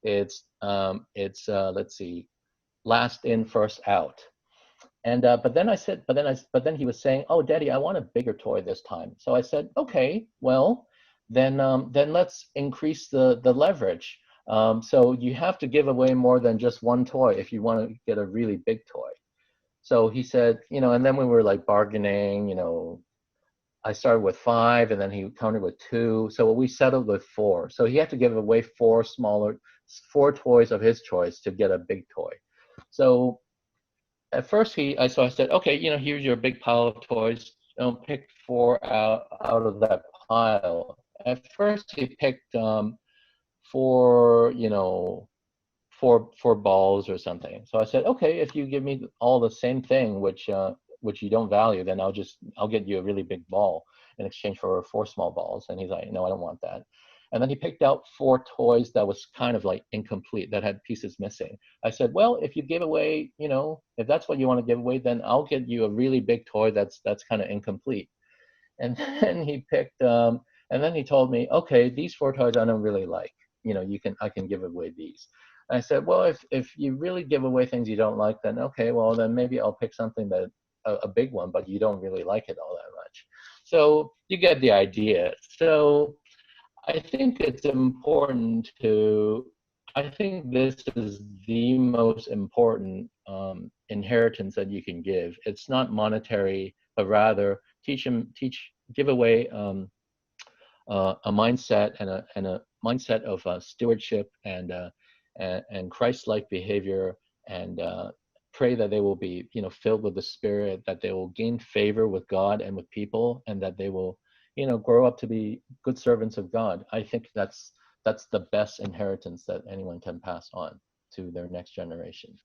It's let's see, last in, first out. And but then he was saying, "Oh, Daddy, I want a bigger toy this time." So I said, "Okay, well, then let's increase the leverage. So you have to give away more than just one toy if you want to get a really big toy." So he said, you know, and then we were like bargaining, you know. I started with 5, and then he countered with 2. So we settled with 4. So he had to give away 4 toys of his choice to get a big toy. So at first I said, okay, you know, here's your big pile of toys. Pick 4 out of that pile. At first he picked 4, you know, four balls or something. So I said, okay, if you give me all the same thing, which you don't value, then I'll get you a really big ball in exchange for 4 small balls. And he's like, no, I don't want that. And then he picked out 4 toys that was kind of like incomplete, that had pieces missing. I said, well, if you give away, you know, if that's what you want to give away, then I'll get you a really big toy that's kind of incomplete. And then he picked And then he told me, okay, these 4 toys I don't really like. I can give away these. And I said, well, if you really give away things you don't like, then okay, well, then maybe I'll pick something that a big one, but you don't really like it all that much. So you get the idea. So I think it's important I think this is the most important inheritance that you can give. It's not monetary, but rather give away a mindset and a mindset of stewardship and Christ-like behavior, and pray that they will be filled with the Spirit, that they will gain favor with God and with people, and that they will grow up to be good servants of God. I think that's the best inheritance that anyone can pass on to their next generation.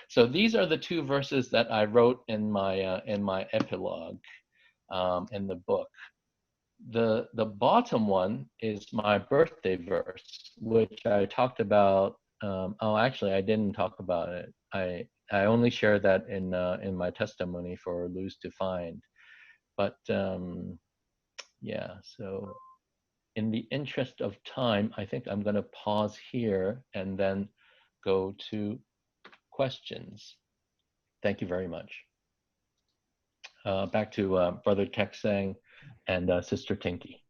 So these are the 2 verses that I wrote in my epilogue in the book. The bottom one is my birthday verse, which I talked about. Oh, actually, I didn't talk about it. I only shared that in my testimony for Lose to Find. But yeah, so in the interest of time, I think I'm going to pause here and then go to questions. Thank you very much. Back to Brother Teksang and Sister Tinky.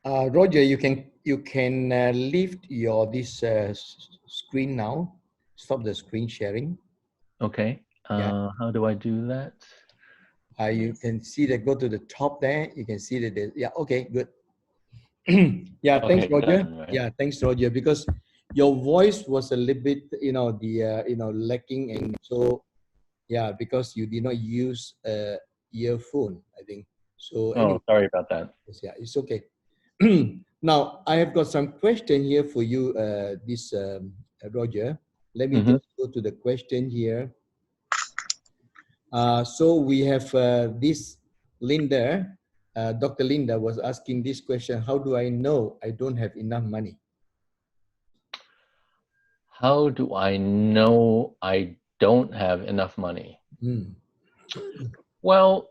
Roger, you can lift your screen now. Stop the screen sharing. Okay. Yeah. How do I do that? You can see that. Go to the top there. You can see that. Yeah. Okay. Good. Yeah. Okay, Thanks, Roger. done, right? Yeah. Thanks, Roger. Because your voice was a little bit, lacking, and so yeah, because you did not use earphone, I think. So Oh, anyway, sorry about that. yeah, it's okay. Now, I have got some question here for you, Roger. Let me just go to the question here. So we have this Linda, Dr. Linda was asking this question: how do I know I don't have enough money? How do I know I don't have enough money? Well,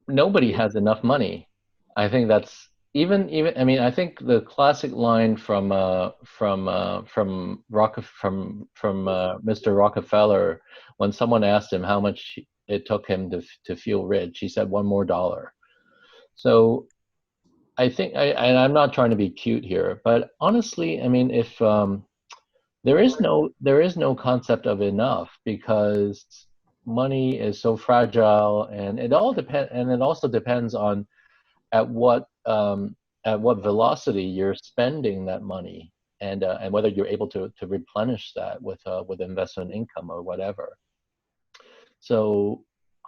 nobody has enough money. I think that's even I mean, I think the classic line from Mr. Rockefeller, when someone asked him how much it took him to feel rich, he said, $1 more. So I think and I'm not trying to be cute here, but honestly, I mean, if there is no concept of enough, because money is so fragile, and it also depends on at what velocity you're spending that money, and whether you're able to replenish that with investment income or whatever. So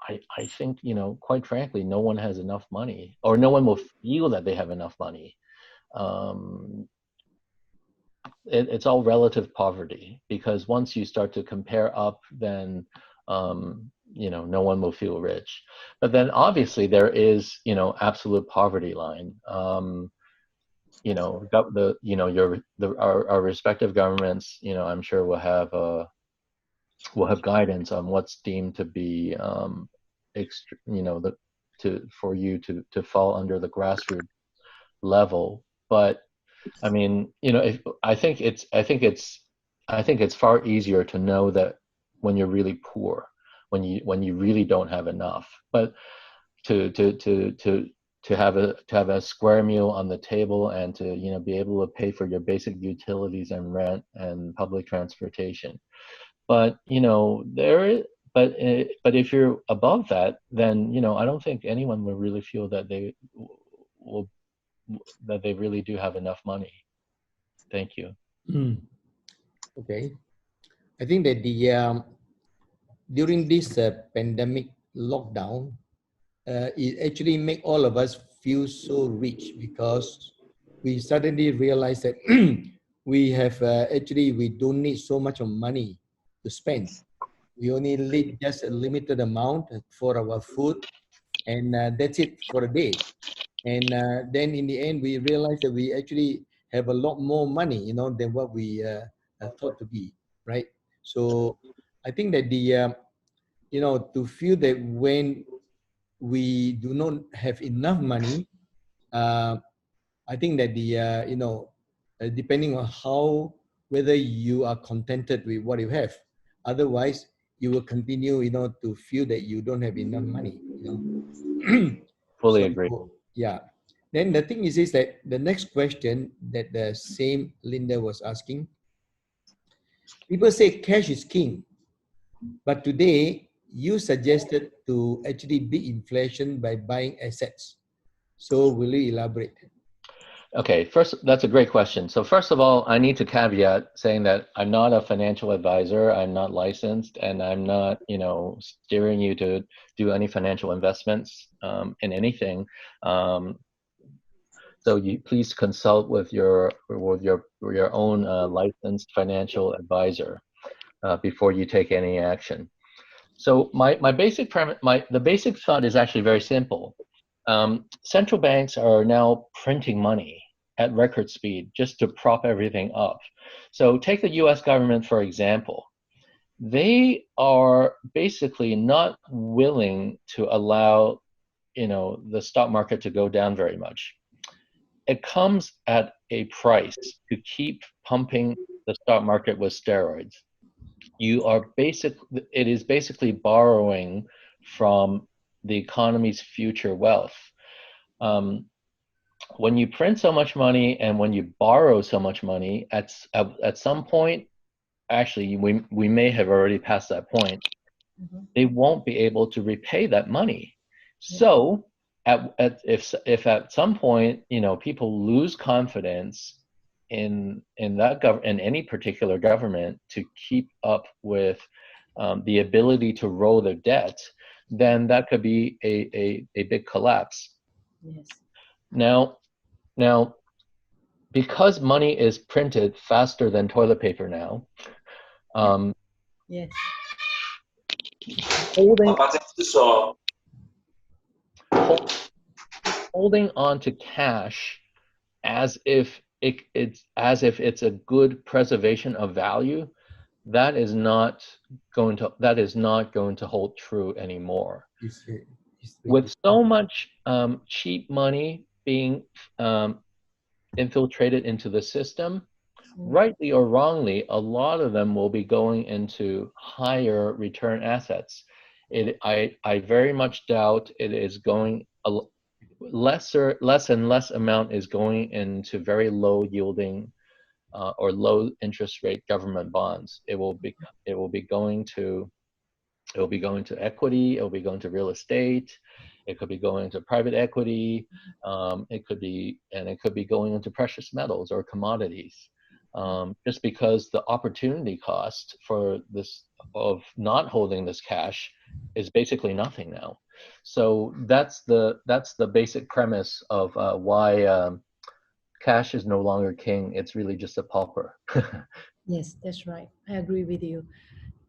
I think, quite frankly, no one has enough money, or no one will feel that they have enough money. It's all relative poverty, because once you start to compare up, then no one will feel rich. But then obviously there is absolute poverty line. Our respective governments, I'm sure will have guidance on what's deemed to be for you to fall under the grassroots level. But I mean, I think it's far easier to know that when you're really poor, when you really don't have enough. But to have a square meal on the table, and to be able to pay for your basic utilities and rent and public transportation. But but if you're above that, then I don't think anyone will really feel that they really do have enough money. Thank you. Okay, I think that during this pandemic lockdown, it actually make all of us feel so rich, because we suddenly realize that we have we don't need so much of money to spend. We only need just a limited amount for our food, and that's it for a day. And then in the end, we realize that we actually have a lot more money, than what we thought to be, right? So I think that to feel that when we do not have enough money, I think that the depending on whether you are contented with what you have, otherwise you will continue to feel that you don't have enough money. Fully So agree. yeah. Then the thing is that the next question that the same Linda was asking, people say cash is king, but today you suggested to actually beat inflation by buying assets. So will you elaborate? Okay, first, that's a great question. So first of all, I need to caveat saying that I'm not a financial advisor, I'm not licensed, and I'm not, steering you to do any financial investments in anything. So you please consult with your own licensed financial advisor before you take any action. So my basic premise, the basic thought is actually very simple. Central banks are now printing money at record speed just to prop everything up. So take the US government, for example. They are basically not willing to allow, the stock market to go down very much. It comes at a price to keep pumping the stock market with steroids. It is basically borrowing from the economy's future wealth. When you print so much money and when you borrow so much money, at some point, actually, we may have already passed that point, they won't be able to repay that money. So if at some point, people lose confidence in any particular government to keep up with the ability to roll their debt, then that could be a big collapse. Yes. Now, because money is printed faster than toilet paper now, Yes. holding on to cash as if it's a good preservation of value, that is not going to hold true anymore. With so much cheap money being infiltrated into the system, rightly or wrongly, a lot of them will be going into higher return assets. I very much doubt it is going less and less amount is going into very low yielding or low interest rate government bonds. It will be going to equity. It will be going to real estate. It could be going to private equity. It could be going into precious metals or commodities. Just because the opportunity cost for this of not holding this cash is basically nothing now. So that's the basic premise of why cash is no longer king. It's really just a pauper. Yes, that's right. I agree with you.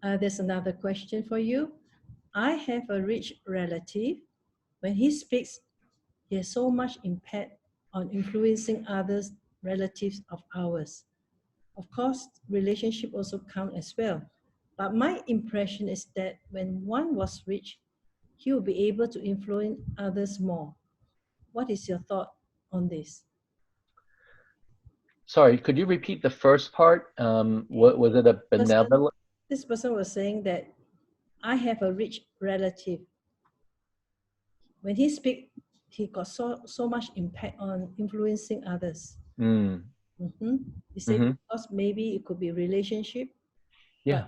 There's another question for you. I have a rich relative. When he speaks, he has so much impact on influencing others, relatives of ours. Of course, relationship also count as well. But my impression is that when one was rich, he will be able to influence others more. What is your thought on this? Sorry, could you repeat the first part? What was it? A benevolent? This person was saying that I have a rich relative. When he speaks, he got so much impact on influencing others. He said because maybe it could be relationship. Yeah.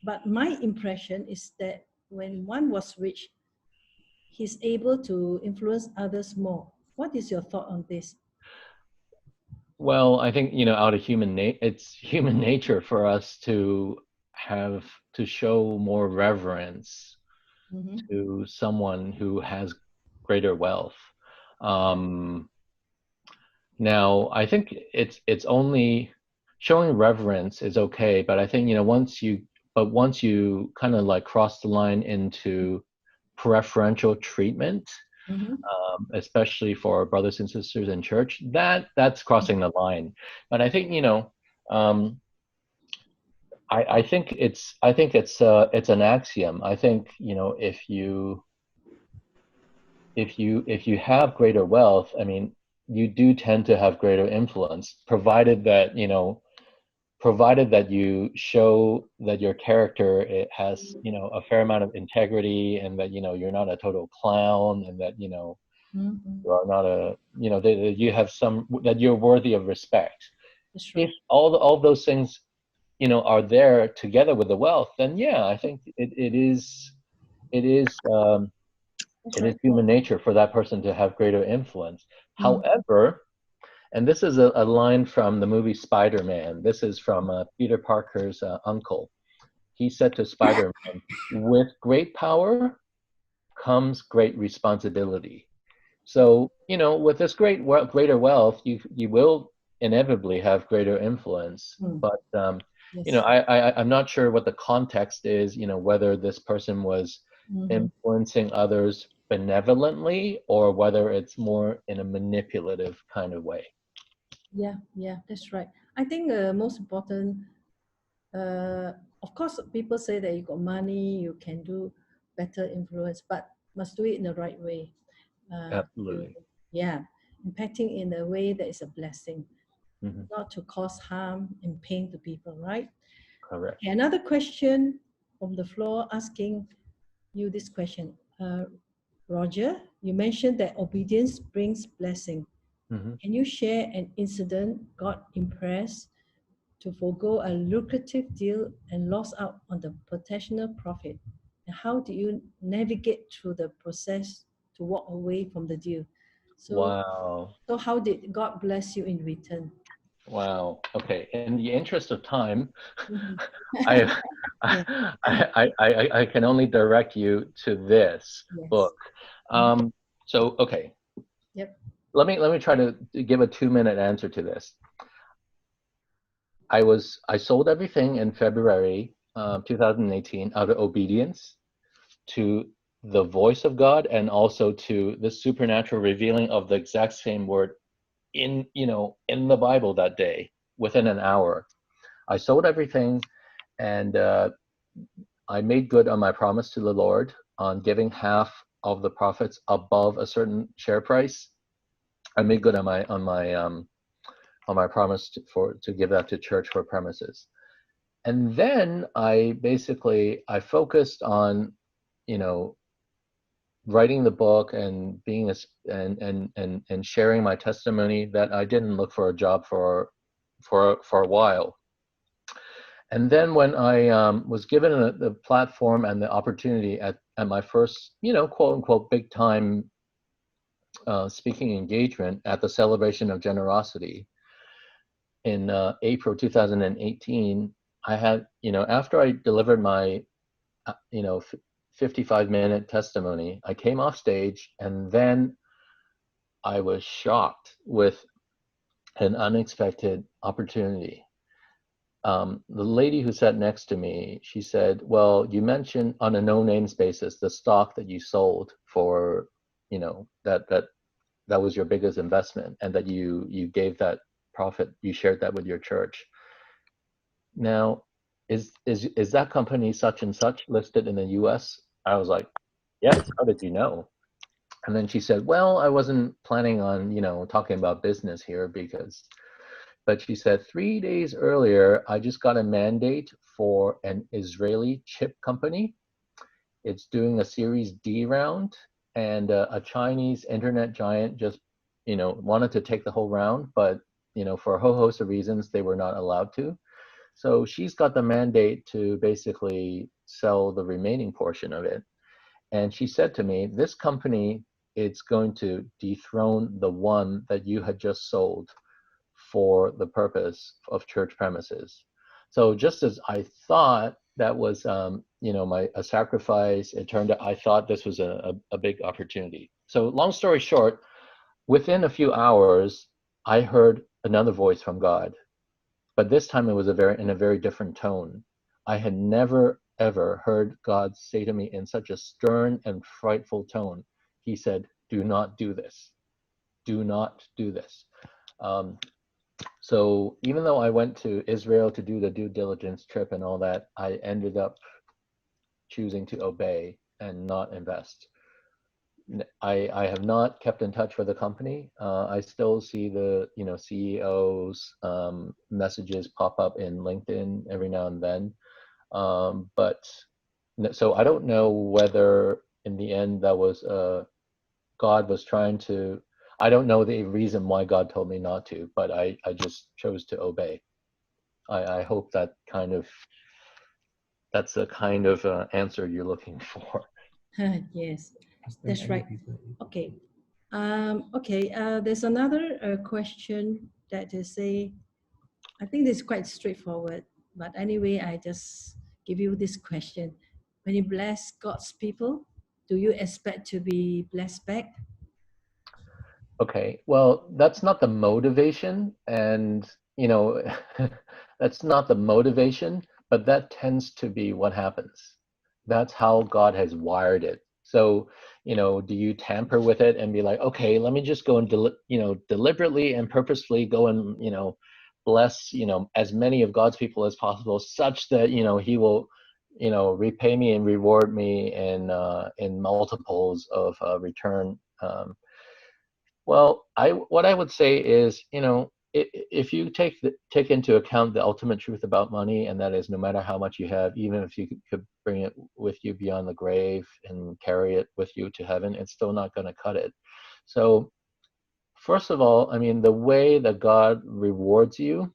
But my impression is that when one was rich, he's able to influence others more. What is your thought on this? Well, I think, out of it's human nature for us to show more reverence to someone who has greater wealth. Now, I think it's only showing reverence is okay, but I think, once you kind of like cross the line into preferential treatment, especially for brothers and sisters in church, that's crossing the line. But I think, I think it's an axiom. I think, if you have greater wealth, I mean, you do tend to have greater influence, provided that, you know, provided that you show that your character, it has, you know, a fair amount of integrity, and that, you know, you're not a total clown, and that, you know, Mhm. you are not a, you know, that you have some, that you're worthy of respect. That's If right. all those things, you know, are there together with the wealth, then yeah, I think it is That's it is right. human nature for that person to have greater influence. Mm. However, and this is a line from the movie Spider-Man. This is from Peter Parker's uncle. He said to Spider-Man, "With great power comes great responsibility." So, you know, with this greater wealth, you will inevitably have greater influence. Mm. But you know, Yes. I'm not sure what the context is. You know, whether this person was Mhm. influencing others benevolently, or whether it's more in a manipulative kind of way. Yeah, yeah, that's right. I think most important, uh, of course, people say that you got money, you can do better influence, but must do it in the right way. To, Absolutely. yeah, impacting in a way that is a blessing, Hmm. not to cause harm and pain to people, right? Correct. Okay, another question from the floor asking you this question. Roger, you mentioned that obedience brings blessing. Hmm. Can you share an incident God impressed to forego a lucrative deal and lost out on the potential profit? And how do you navigate through the process to walk away from the deal? So, Wow. so how did God bless you in return? Wow. Okay. In the interest of time, Mhm. I, Yeah. I can only direct you to this Yes. book. Mhm. So, okay, Yep. let me try to give a 2-minute answer to this. I sold everything in February 2018 out of obedience to the voice of God, and also to the supernatural revealing of the exact same word in, you know, in the Bible that day within an hour. I sold everything, and I made good on my promise to the Lord on giving half of the profits above a certain share price. I made good on my promise to give that to church for premises. And then I focused on, you know, writing the book and being a, and sharing my testimony, that I didn't look for a job for a while. And then when I was given the platform and the opportunity at my first, you know, quote unquote, big time speaking engagement at the Celebration of Generosity in April 2018, I had, you know, after I delivered my, you know, 55-minute testimony, I came off stage, and then I was shocked with an unexpected opportunity. The lady who sat next to me, she said, "Well, you mentioned on a no names basis the stock that you sold for, you know, that was your biggest investment, and that you gave that profit, you shared that with your church. Now, is that company such and such listed in the U.S.?" I was like, "Yes." "How did you know?" And then she said, "Well, I wasn't planning on, you know, talking about business here, because," but she said, "3 days earlier, I just got a mandate for an Israeli chip company. It's doing a Series D round, and a Chinese internet giant just, you know, wanted to take the whole round, but, you know, for a whole host of reasons, they were not allowed to. So she's got the mandate to basically sell the remaining portion of it." And she said to me, "This company, it's going to dethrone the one that you had just sold for the purpose of church premises." So just as I thought that was, you know, a sacrifice, it turned out I thought this was a big opportunity. So long story short, within a few hours, I heard another voice from God, but this time it was in a very different tone. I had never ever heard God say to me in such a stern and frightful tone. He said, "Do not do this. Do not do this." Um, so even though I went to Israel to do the due diligence trip and all that, I ended up choosing to obey and not invest. I have not kept in touch with the company. I still see the CEO's messages pop up in LinkedIn every now and then. But so I don't know whether in the end that was God was trying to. I don't know the reason why God told me not to, but I just chose to obey. I hope that's the kind of answer you're looking for. Yes, that's right. Okay. There's another question that they say, I think this is quite straightforward, but anyway, I just give you this question. When you bless God's people, do you expect to be blessed back? Okay, well, that's not the motivation, and that's not the motivation, but that tends to be what happens. That's how God has wired it. So, do you tamper with it and be like, okay, let me just go and deliberately and purposefully go and bless as many of God's people as possible, such that He will repay me and reward me in multiples of return. Well, what I would say is, if you take into account the ultimate truth about money, and that is no matter how much you have, even if you could bring it with you beyond the grave and carry it with you to heaven, it's still not going to cut it. So, first of all, I mean, the way that God rewards you,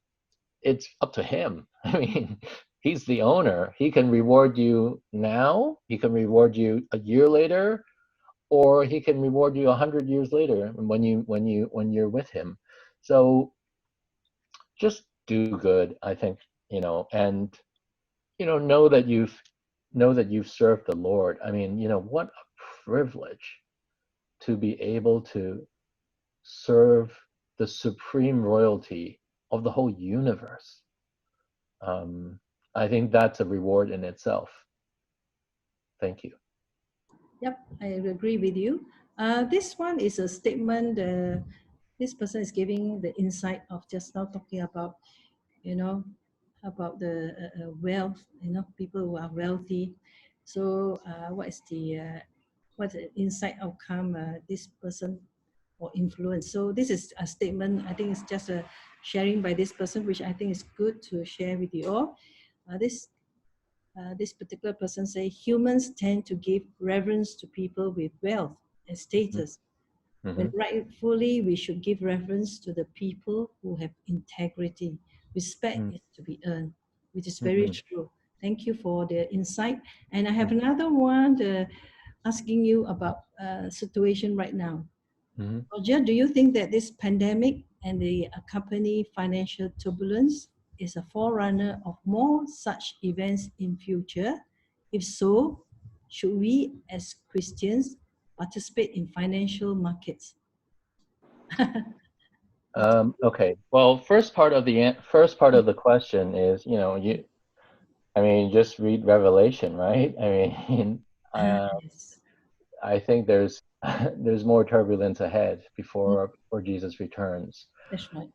it's up to Him. I mean, He's the owner. He can reward you now. He can reward you a year later, or He can reward you 100 years later when you're with Him. So just do good, I think, and know that you've served the Lord. I mean, what a privilege to be able to serve the supreme royalty of the whole universe. I think that's a reward in itself. Thank you. Yep, I agree with you. This one is a statement. This person is giving the insight of just now talking about, you know, about the wealth. People who are wealthy. So, what's the insight outcome this person or influence? So, this is a statement. I think it's just a sharing by this person, which I think is good to share with you all. This particular person say humans tend to give reverence to people with wealth and status, when Mm-hmm. rightfully we should give reverence to the people who have integrity. Respect is to be earned, which is very Mm-hmm. true. Thank you for the insight. And I have another one asking you about situation right now. Mm-hmm. Roger, do you think that this pandemic and the accompanying financial turbulence is a forerunner of more such events in future? If so, should we as Christians participate in financial markets? Okay. Well, first part of the question is, I mean, just read Revelation, right? I mean, Yes, I think there's there's more turbulence ahead before Jesus returns. that's right.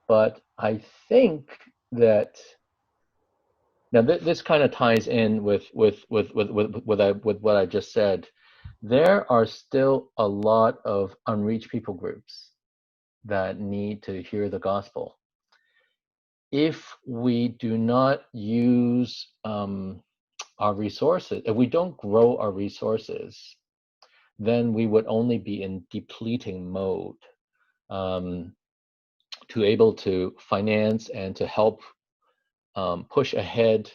But I think that now this kind of ties in with what I just said. There are still a lot of unreached people groups that need to hear the gospel. If we do not use our resources, if we don't grow our resources, then we would only be in depleting mode to able to finance and to help push ahead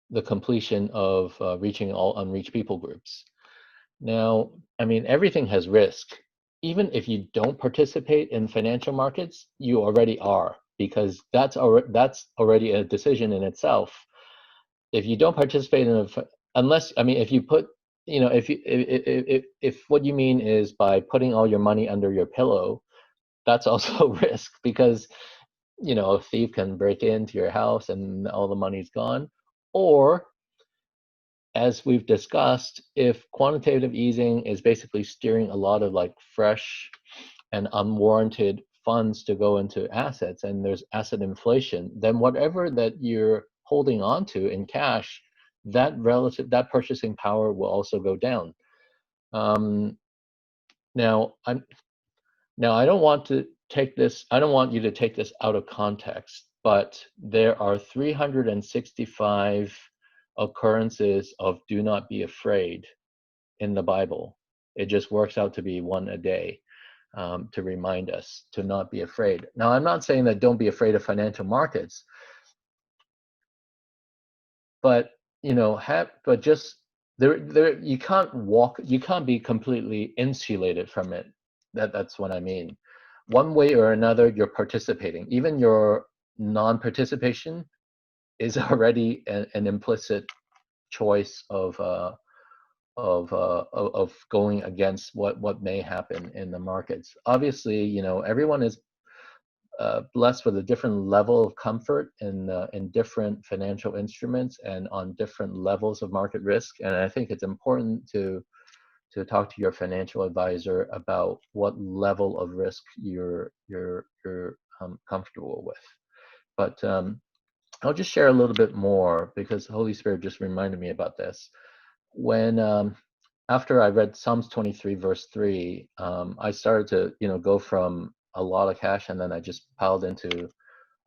the completion of reaching all unreached people groups. Now, I mean, everything has risk. Even if you don't participate in financial markets, you already are, because that's already a decision in itself. If you don't participate in unless, I mean, if you put, if what you mean is by putting all your money under your pillow, that's also risk, because a thief can break into your house and all the money's gone. Or, as we've discussed, if quantitative easing is basically steering a lot of like fresh and unwarranted funds to go into assets, and there's asset inflation, then whatever that you're holding on to in cash, that purchasing power will also go down. Now I don't want to take this. I don't want you to take this out of context. But there are 365 occurrences of "do not be afraid" in the Bible. It just works out to be one a day, to remind us to not be afraid. Now, I'm not saying that don't be afraid of financial markets, but but just there you can't be completely insulated from it. That's what I mean. One way or another, you're participating. Even your non-participation is already an implicit choice of going against what may happen in the markets. Obviously, everyone is blessed with a different level of comfort in different financial instruments and on different levels of market risk. And I think it's important to talk to your financial advisor about what level of risk you're comfortable with. But I'll just share a little bit more because the Holy Spirit just reminded me about this. When after I read Psalms 23 verse 3, I started to go from a lot of cash, and then I just piled into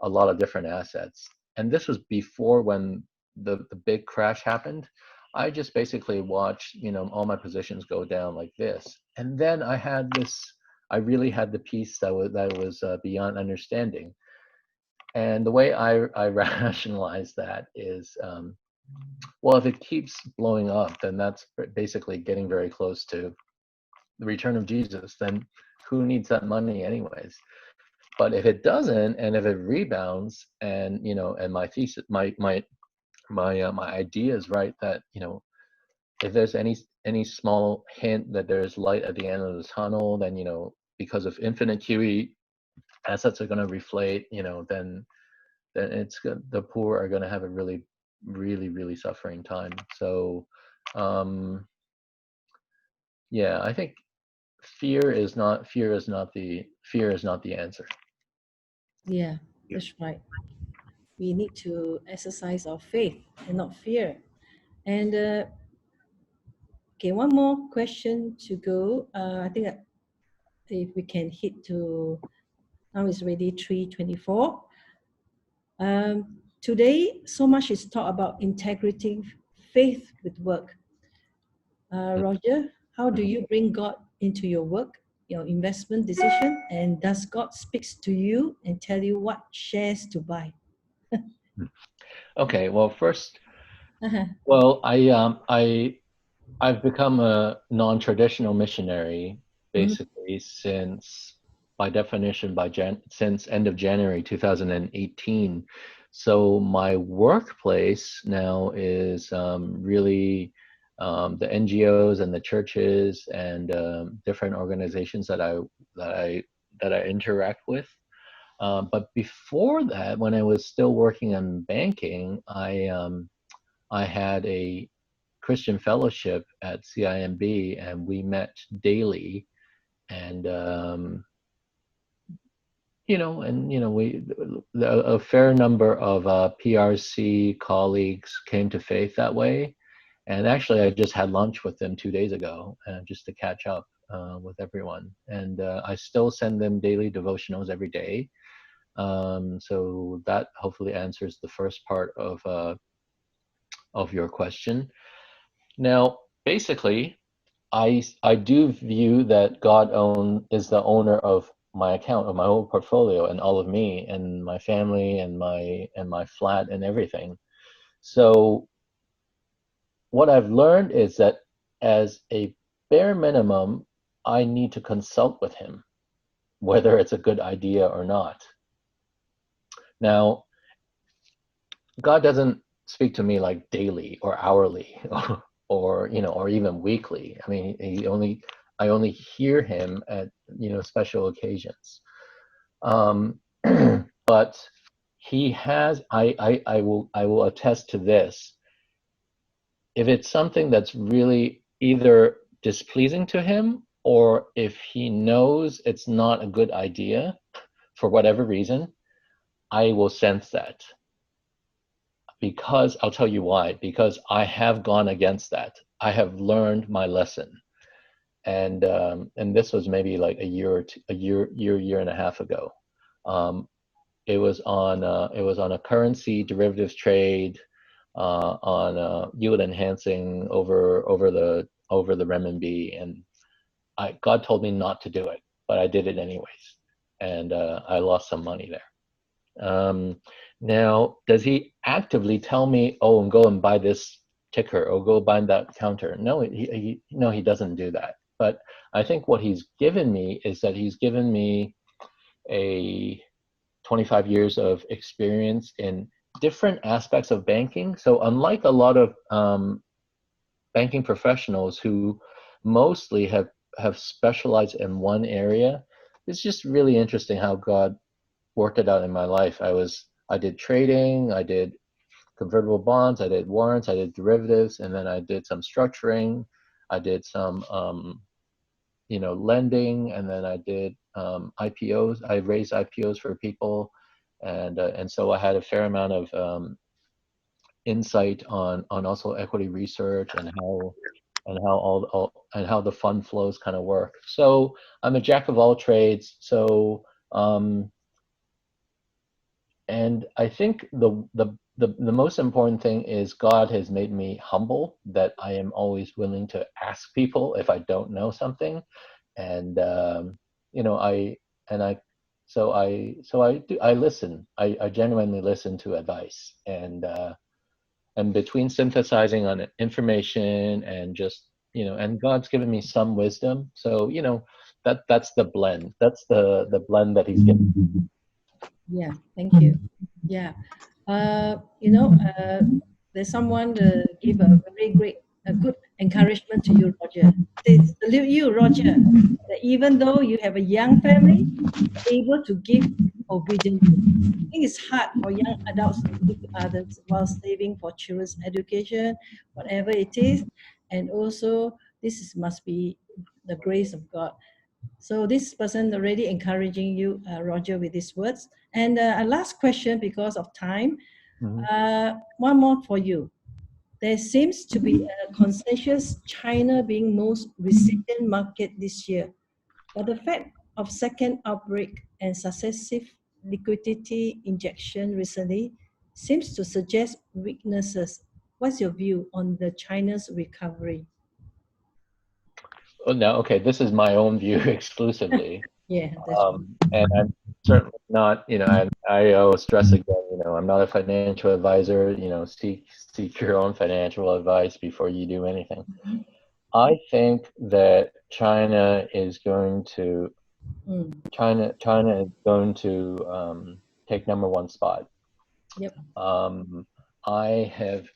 a lot of different assets. And this was before when the big crash happened. I just basically watched all my positions go down like this, and then I really had the peace that was beyond understanding. And the way I rationalize that is, well, if it keeps blowing up, then that's basically getting very close to the return of Jesus. Then who needs that money anyways? But if it doesn't, and if it rebounds, and and my thesis, my idea is right, that if there's any small hint that there's light at the end of the tunnel, then because of infinite QE, assets are going to reflate. Then it's good. The poor are going to have a really, really, really suffering time. So, yeah, I think fear is not the answer. Yeah, that's right. We need to exercise our faith and not fear. And okay, one more question to go. I think if we can hit to, now it's already 3:24. Today, so much is taught about integrating faith with work. Roger, how do you bring God into your work, your investment decision, and does God speaks to you and tell you what shares to buy? Okay, well, first, Uh-huh. well, I've become a non-traditional missionary basically since, by definition, since end of January 2018. So my workplace now is really the NGOs and the churches and different organizations that I interact with. But before that, when I was still working in banking, I had a Christian fellowship at CIMB, and we met daily, and a fair number of PRC colleagues came to faith that way. And actually, I just had lunch with them 2 days ago, just to catch up with everyone. And I still send them daily devotionals every day. So that hopefully answers the first part of your question. Now, basically, I do view that God is the owner of my account, of my whole portfolio, and all of me and my family and my flat and everything. So what I've learned is that as a bare minimum, I need to consult with him, whether it's a good idea or not. Now, God doesn't speak to me like daily or hourly or even weekly. I mean, I only hear him at special occasions. But he has. I will attest to this. If it's something that's really either displeasing to him, or if he knows it's not a good idea for whatever reason, I will sense that. Because I'll tell you why. Because I have gone against that. I have learned my lesson. and this was maybe like a year or two, year and a half ago. It was on a currency derivatives trade on yield enhancing over the renminbi, and God told me not to do it, but I did it anyways, and I lost some money there. Now, does he actively tell me, oh, and go and buy this ticker or go buy that counter? No, he doesn't do that. But I think what he's given me is that he's given me a 25 years of experience in different aspects of banking. So unlike a lot of banking professionals who mostly have specialized in one area, it's just really interesting how God worked it out in my life. I did trading, I did convertible bonds, I did warrants, I did derivatives, and then I did some structuring, I did some lending, and then I did IPOs. I raised IPOs for people, and so I had a fair amount of insight on also equity research and how the fund flows kind of work. So I'm a jack of all trades. So and I think the most important thing is God has made me humble, that I am always willing to ask people if I don't know something, and I listen. I genuinely listen to advice, and between synthesizing on information and just and God's given me some wisdom, so that's the blend. That's the blend that He's given. Yeah, thank you. Yeah. There's someone give a good encouragement to you, Roger. They salute you, Roger, that even though you have a young family, able to give obediently. I think it's hard for young adults to give to others while saving for children's education, whatever it is. And also, must be the grace of God. So this person already encouraging you, Roger, with these words. And a last question because of time. One more for you. There seems to be a consensus China being most resilient market this year. But the fact of second outbreak and successive liquidity injection recently seems to suggest weaknesses. What's your view on the China's recovery? Oh, no, okay, this is my own view exclusively. Yeah, that's and I'm certainly not, I always stress again, I'm not a financial advisor, seek your own financial advice before you do anything. I think that China is going to take number one spot. Yep. I've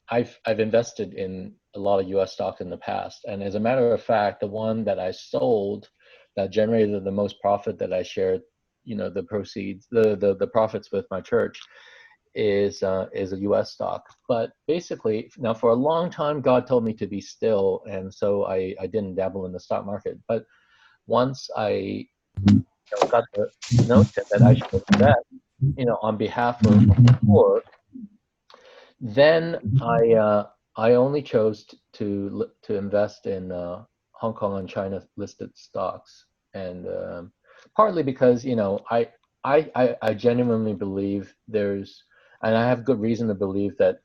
invested in a lot of US stock in the past, and as a matter of fact, the one that I sold that generated the most profit that I shared, the proceeds, the profits with my church, is a US stock. But basically, now for a long time, God told me to be still, and so I didn't dabble in the stock market. But once I got the notion that I should invest, on behalf of the poor, then I only chose to invest in Hong Kong and China listed stocks, and partly because I genuinely believe and I have good reason to believe that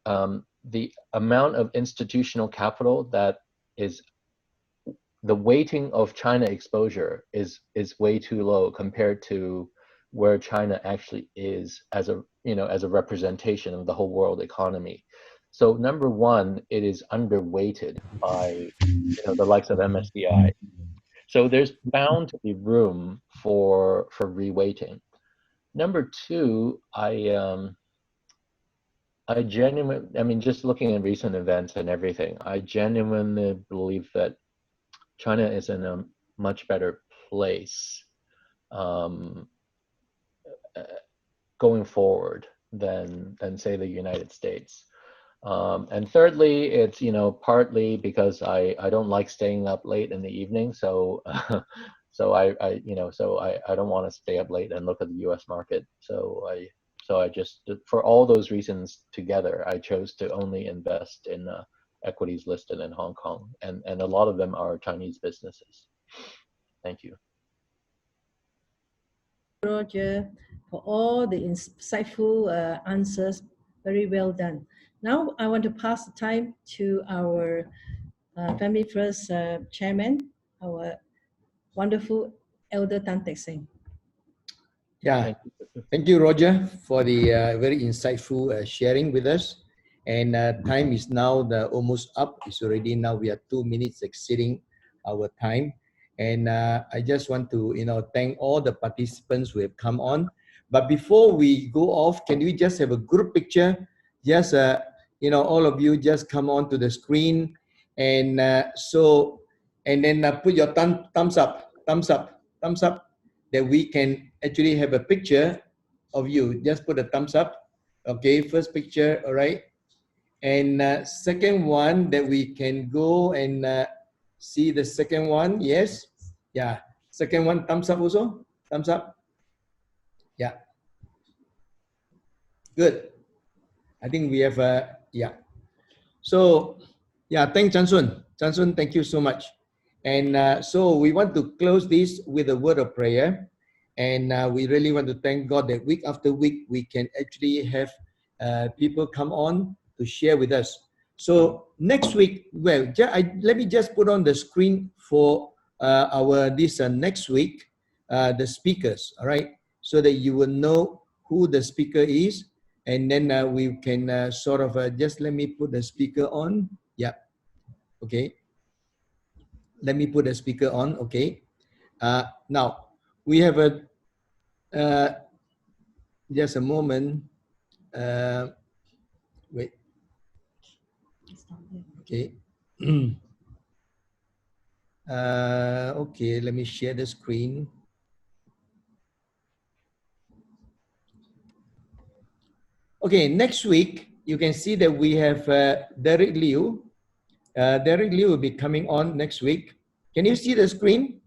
the amount of institutional capital that is the weighting of China exposure is way too low compared to where China actually is as a representation of the whole world economy. So number one, it is underweighted by the likes of MSCI. So there's bound to be room for reweighting. Number two, I genuinely, just looking at recent events and everything, I genuinely believe that China is in a much better place going forward than say the United States. And thirdly, it's partly because I don't like staying up late in the evening, so so I don't want to stay up late and look at the U.S. market. So I just, for all those reasons together, I chose to only invest in equities listed in Hong Kong, and a lot of them are Chinese businesses. Thank you. Roger, for all the insightful answers. Very well done. Now I want to pass the time to our Family First chairman, our wonderful Elder Tan Teck Seng. Yeah, thank you, Roger, for the very insightful sharing with us. And time is now almost up. It's already now we are 2 minutes exceeding our time. And I just want to, thank all the participants who have come on. But before we go off, can we just have a group picture? Just, all of you just come on to the screen. And and then put your thumbs up, that we can actually have a picture of you. Just put a thumbs up. Okay, first picture, all right. And second one, that we can go and see the second one. Yes, yeah. Second one, thumbs up also. Thumbs up. Yeah. Good. I think we have yeah. So yeah, thanks, Chansun. Chansun, thank you so much. And so we want to close this with a word of prayer. And we really want to thank God that week after week, we can actually have people come on to share with us. So next week, well, let me just put on the screen for this next week, the speakers, all right? So that you will know who the speaker is. And then we can sort of, just let me put the speaker on. Yeah, okay. Let me put the speaker on, okay. Now, we have just a moment. Wait. Okay. Okay, let me share the screen. Okay, next week, you can see that we have Derek Liu. Derek Liu will be coming on next week. Can you see the screen?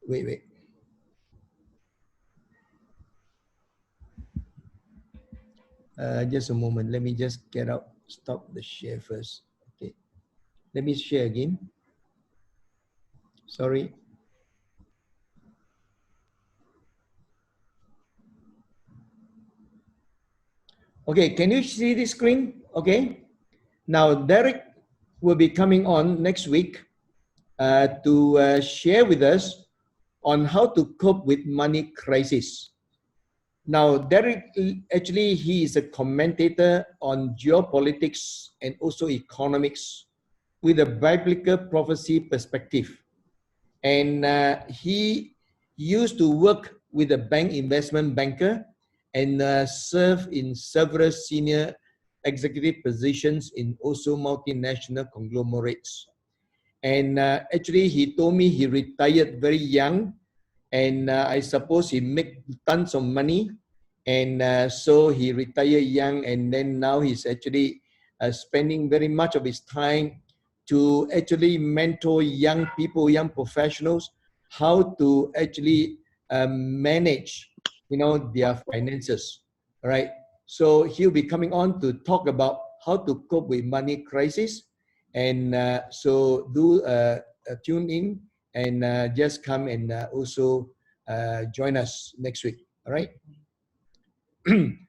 Wait. Just a moment. Let me just get out. Stop the share first. Okay. Let me share again. Sorry. Okay, can you see the screen? Okay. Now, Derek will be coming on next week to share with us on how to cope with money crisis. Now, Derek, actually, he is a commentator on geopolitics and also economics with a biblical prophecy perspective. And he used to work with a bank investment banker and serve in several senior executive positions in also multinational conglomerates. And actually, he told me he retired very young, and I suppose he made tons of money. And so he retired young, and then now he's actually spending very much of his time to actually mentor young people, young professionals, how to actually manage, their finances. All right. So he'll be coming on to talk about how to cope with money crisis. And so do tune in and just come and also join us next week. All right.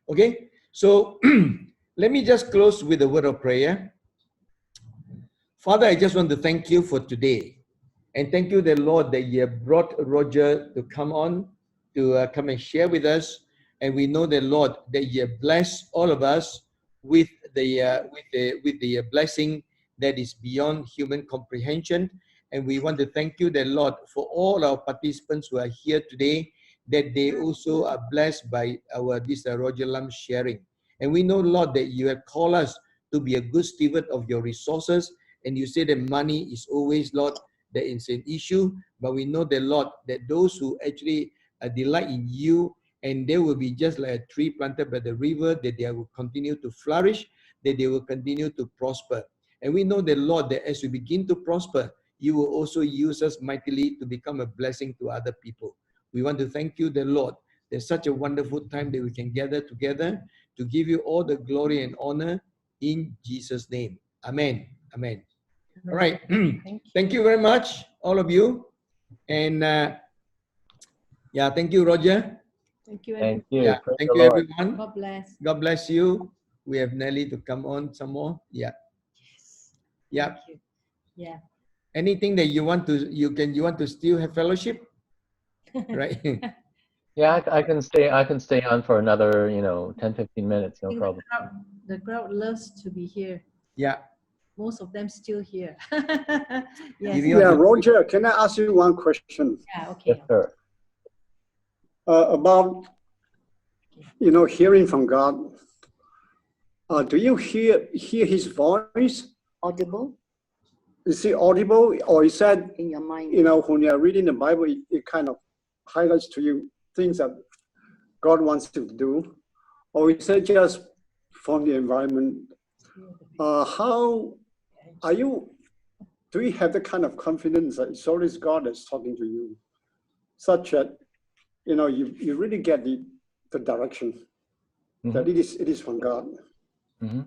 Okay. So let me just close with a word of prayer. Father, I just want to thank you for today. And thank you, the Lord, that you have brought Roger to come on, to come and share with us. And we know, the Lord, that you have blessed all of us with the blessing that is beyond human comprehension. And we want to thank you, the Lord, for all our participants who are here today, that they also are blessed by this Roger Lam sharing. And we know, Lord, that you have called us to be a good steward of your resources. And you say that money is always, Lord, that is an issue, but we know, the Lord, that those who actually delight in you, and they will be just like a tree planted by the river, that they will continue to flourish, that they will continue to prosper. And we know, the Lord, that as we begin to prosper, you will also use us mightily to become a blessing to other people. We want to thank you, the Lord. There's such a wonderful time that we can gather together to give you all the glory and honor in Jesus' name. Amen. Amen. All right. Thank you very much, all of you. And yeah, thank you, Roger. Thank you, Thank everyone. you. Yeah, Praise thank the you, Lord. everyone. God bless. God bless you. We have Nelly to come on some more. Yeah. Yes. Yeah. Thank you. Yeah. Anything that you want to still have fellowship, right? Yeah, I can stay on for another, 10, 15 minutes, no problem. The crowd loves to be here. Yeah. Most of them still here. Yes. If you want Yeah, to- Roger, can I ask you one question Yeah, okay. Yes, sir. about, hearing from God? Do you hear His voice? Audible Is it audible, or is that, in your mind. when you're reading the Bible, it kind of highlights to you things that God wants to do, or is it just from the environment? How are you? Do you have the kind of confidence that it's always God that's talking to you, such that you really get the direction that it is from God? Mm-hmm.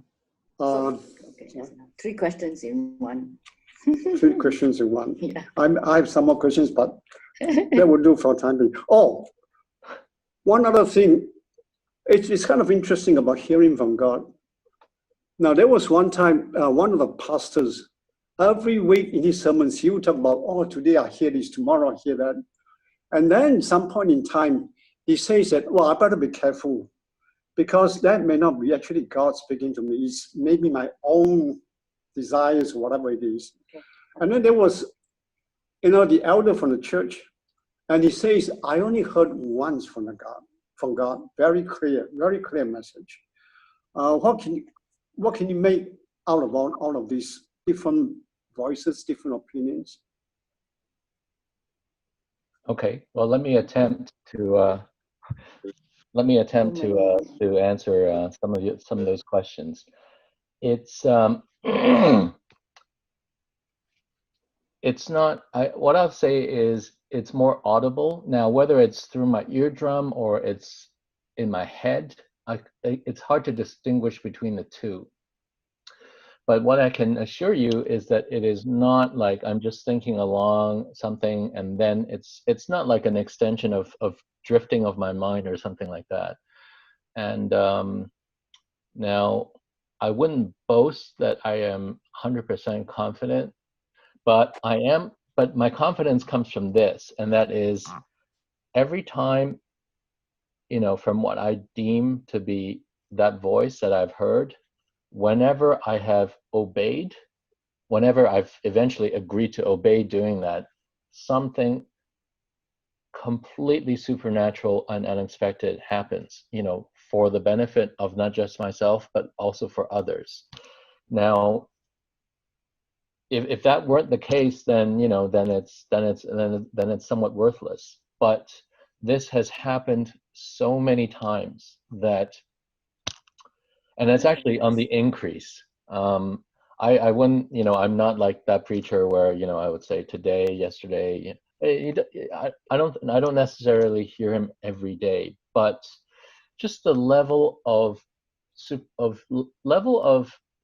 Okay, that's enough. 3 questions in one. 3 questions in one. Yeah. I have some more questions, but that will do for time being. Oh, one other thing, it's kind of interesting about hearing from God. Now, there was one time, one of the pastors, every week in his sermons, he would talk about, oh, today I hear this, tomorrow I hear that. And then some point in time, he says that, well, I better be careful, because that may not be actually God speaking to me. It's maybe my own desires, whatever it is. Okay. And then there was, the elder from the church, and he says, I only heard once from God, very clear message. What can you make out of all of these different voices, different opinions? Okay. Well, let me attempt to answer some of those questions. It's it's not. What I'll say is it's more audible now. Whether it's through my eardrum or it's in my head, it's hard to distinguish between the two. But what I can assure you is that it is not like I'm just thinking along something and then it's not like an extension of drifting of my mind or something like that. And now I wouldn't boast that I am 100% confident, but I am. But my confidence comes from this, and that is every time, from what I deem to be that voice that I've heard, whenever I have obeyed, whenever I've eventually agreed to obey doing that, something completely supernatural and unexpected happens, for the benefit of not just myself, but also for others. Now, if that weren't the case, then it's somewhat worthless. But this has happened so many times that, and it's actually on the increase. I wouldn't, I'm not like that preacher where, I would say today, yesterday. I don't necessarily hear him every day, but just the level of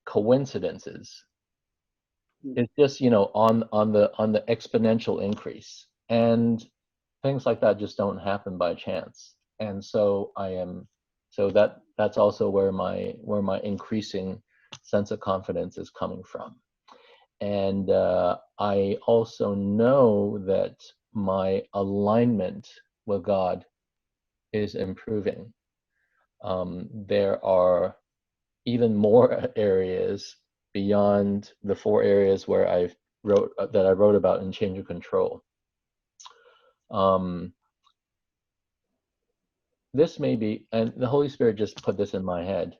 coincidences is just, on the exponential increase, and things like that just don't happen by chance. And so that's also where my increasing sense of confidence is coming from. And I also know that my alignment with God is improving. There are even more areas beyond the 4 areas where I wrote about in Change of Control. This may be, and the Holy Spirit just put this in my head,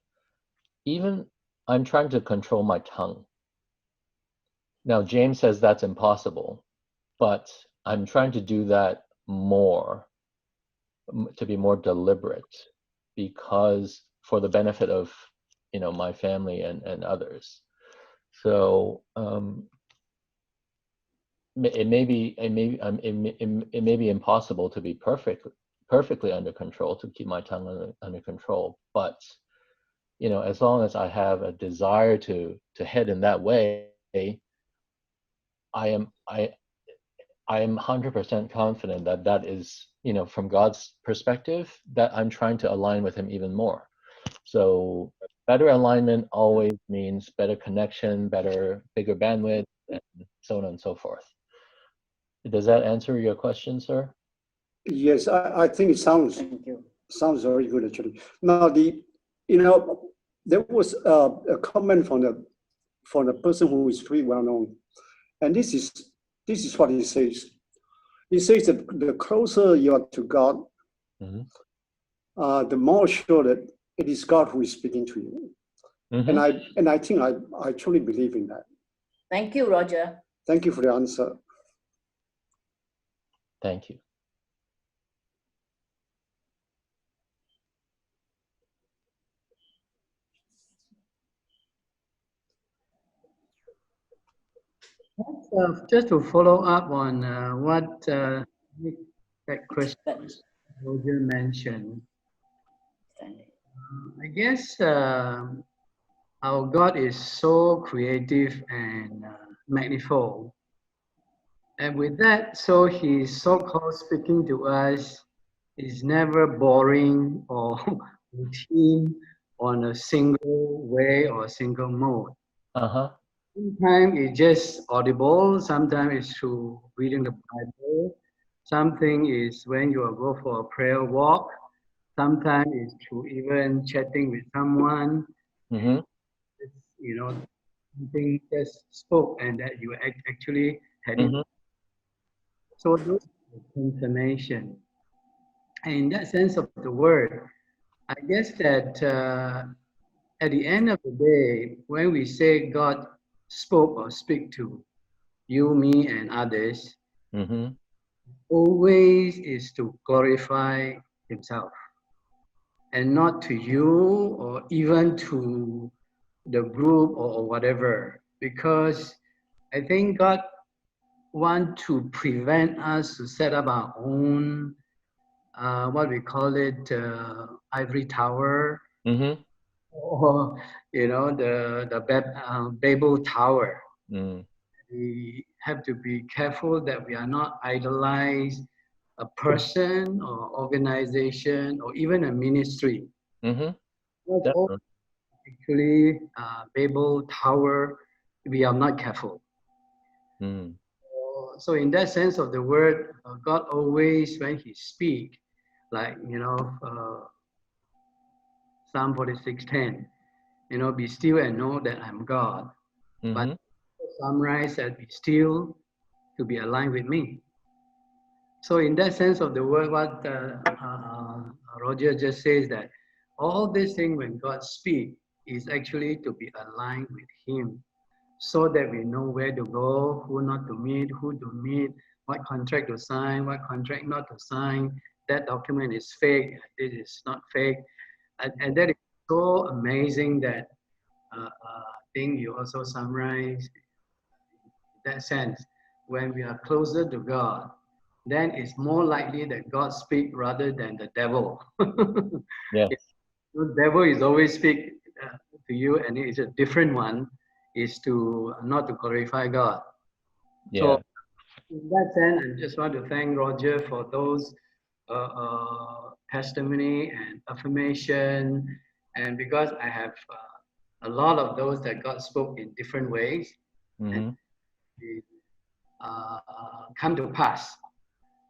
even I'm trying to control my tongue. Now, James says that's impossible, but I'm trying to do that more, to be more deliberate, because for the benefit of, my family and others. So it may be impossible to be perfectly under control, to keep my tongue under control, but you know, as long as I have a desire to head in that way, I am 100% confident that that is, you know, from God's perspective, that I'm trying to align with Him even more. So better alignment always means better connection, bigger bandwidth, and so on and so forth. Does that answer your question, sir? Yes, I think it sounds very good actually. Now there was a comment from the person who is pretty well known, and this is what he says. He says that the closer you are to God, the more sure that it is God who is speaking to you. And I think I truly believe in that. Thank you, Roger. Thank you for the answer. Thank you. Just to follow up on what that question Roger mentioned, I guess our God is so creative and manifold. And with that, so His so-called speaking to us is never boring or routine on a single way or a single mode. Sometimes it's just audible, sometimes it's through reading the Bible, something is when you go for a prayer walk, sometimes it's through even chatting with someone. It's, you know, something just spoke and that you actually had it. So those are confirmation. And in that sense of the word, I guess that at the end of the day, when we say God spoke or speak to you, me, and others, always is to glorify Himself and not to you or even to the group or whatever. Because I think God wants to prevent us to set up our own, what we call it, ivory tower, or the Babel Tower. We have to be careful that we are not idolize a person or organization or even a ministry. Actually, Babel Tower, we are not careful. So in that sense of the word, God always, when He speaks, like, Psalm 46:10, be still and know that I'm God. But summarize that, be still to be aligned with me. So in that sense of the word, what Roger just says, that all these things when God speaks is actually to be aligned with Him, so that we know where to go, who not to meet, who to meet, what contract to sign, what contract not to sign. That document is fake, this is not fake. And that is so amazing that I think you also summarize in that sense. When we are closer to God, then it's more likely that God speaks rather than the devil. Yes. The devil is always speak to you, and it's a different one, is to not to glorify God. Yeah. So in that sense, I just want to thank Roger for those testimony and affirmation, and because I have a lot of those that God spoke in different ways, and come to pass.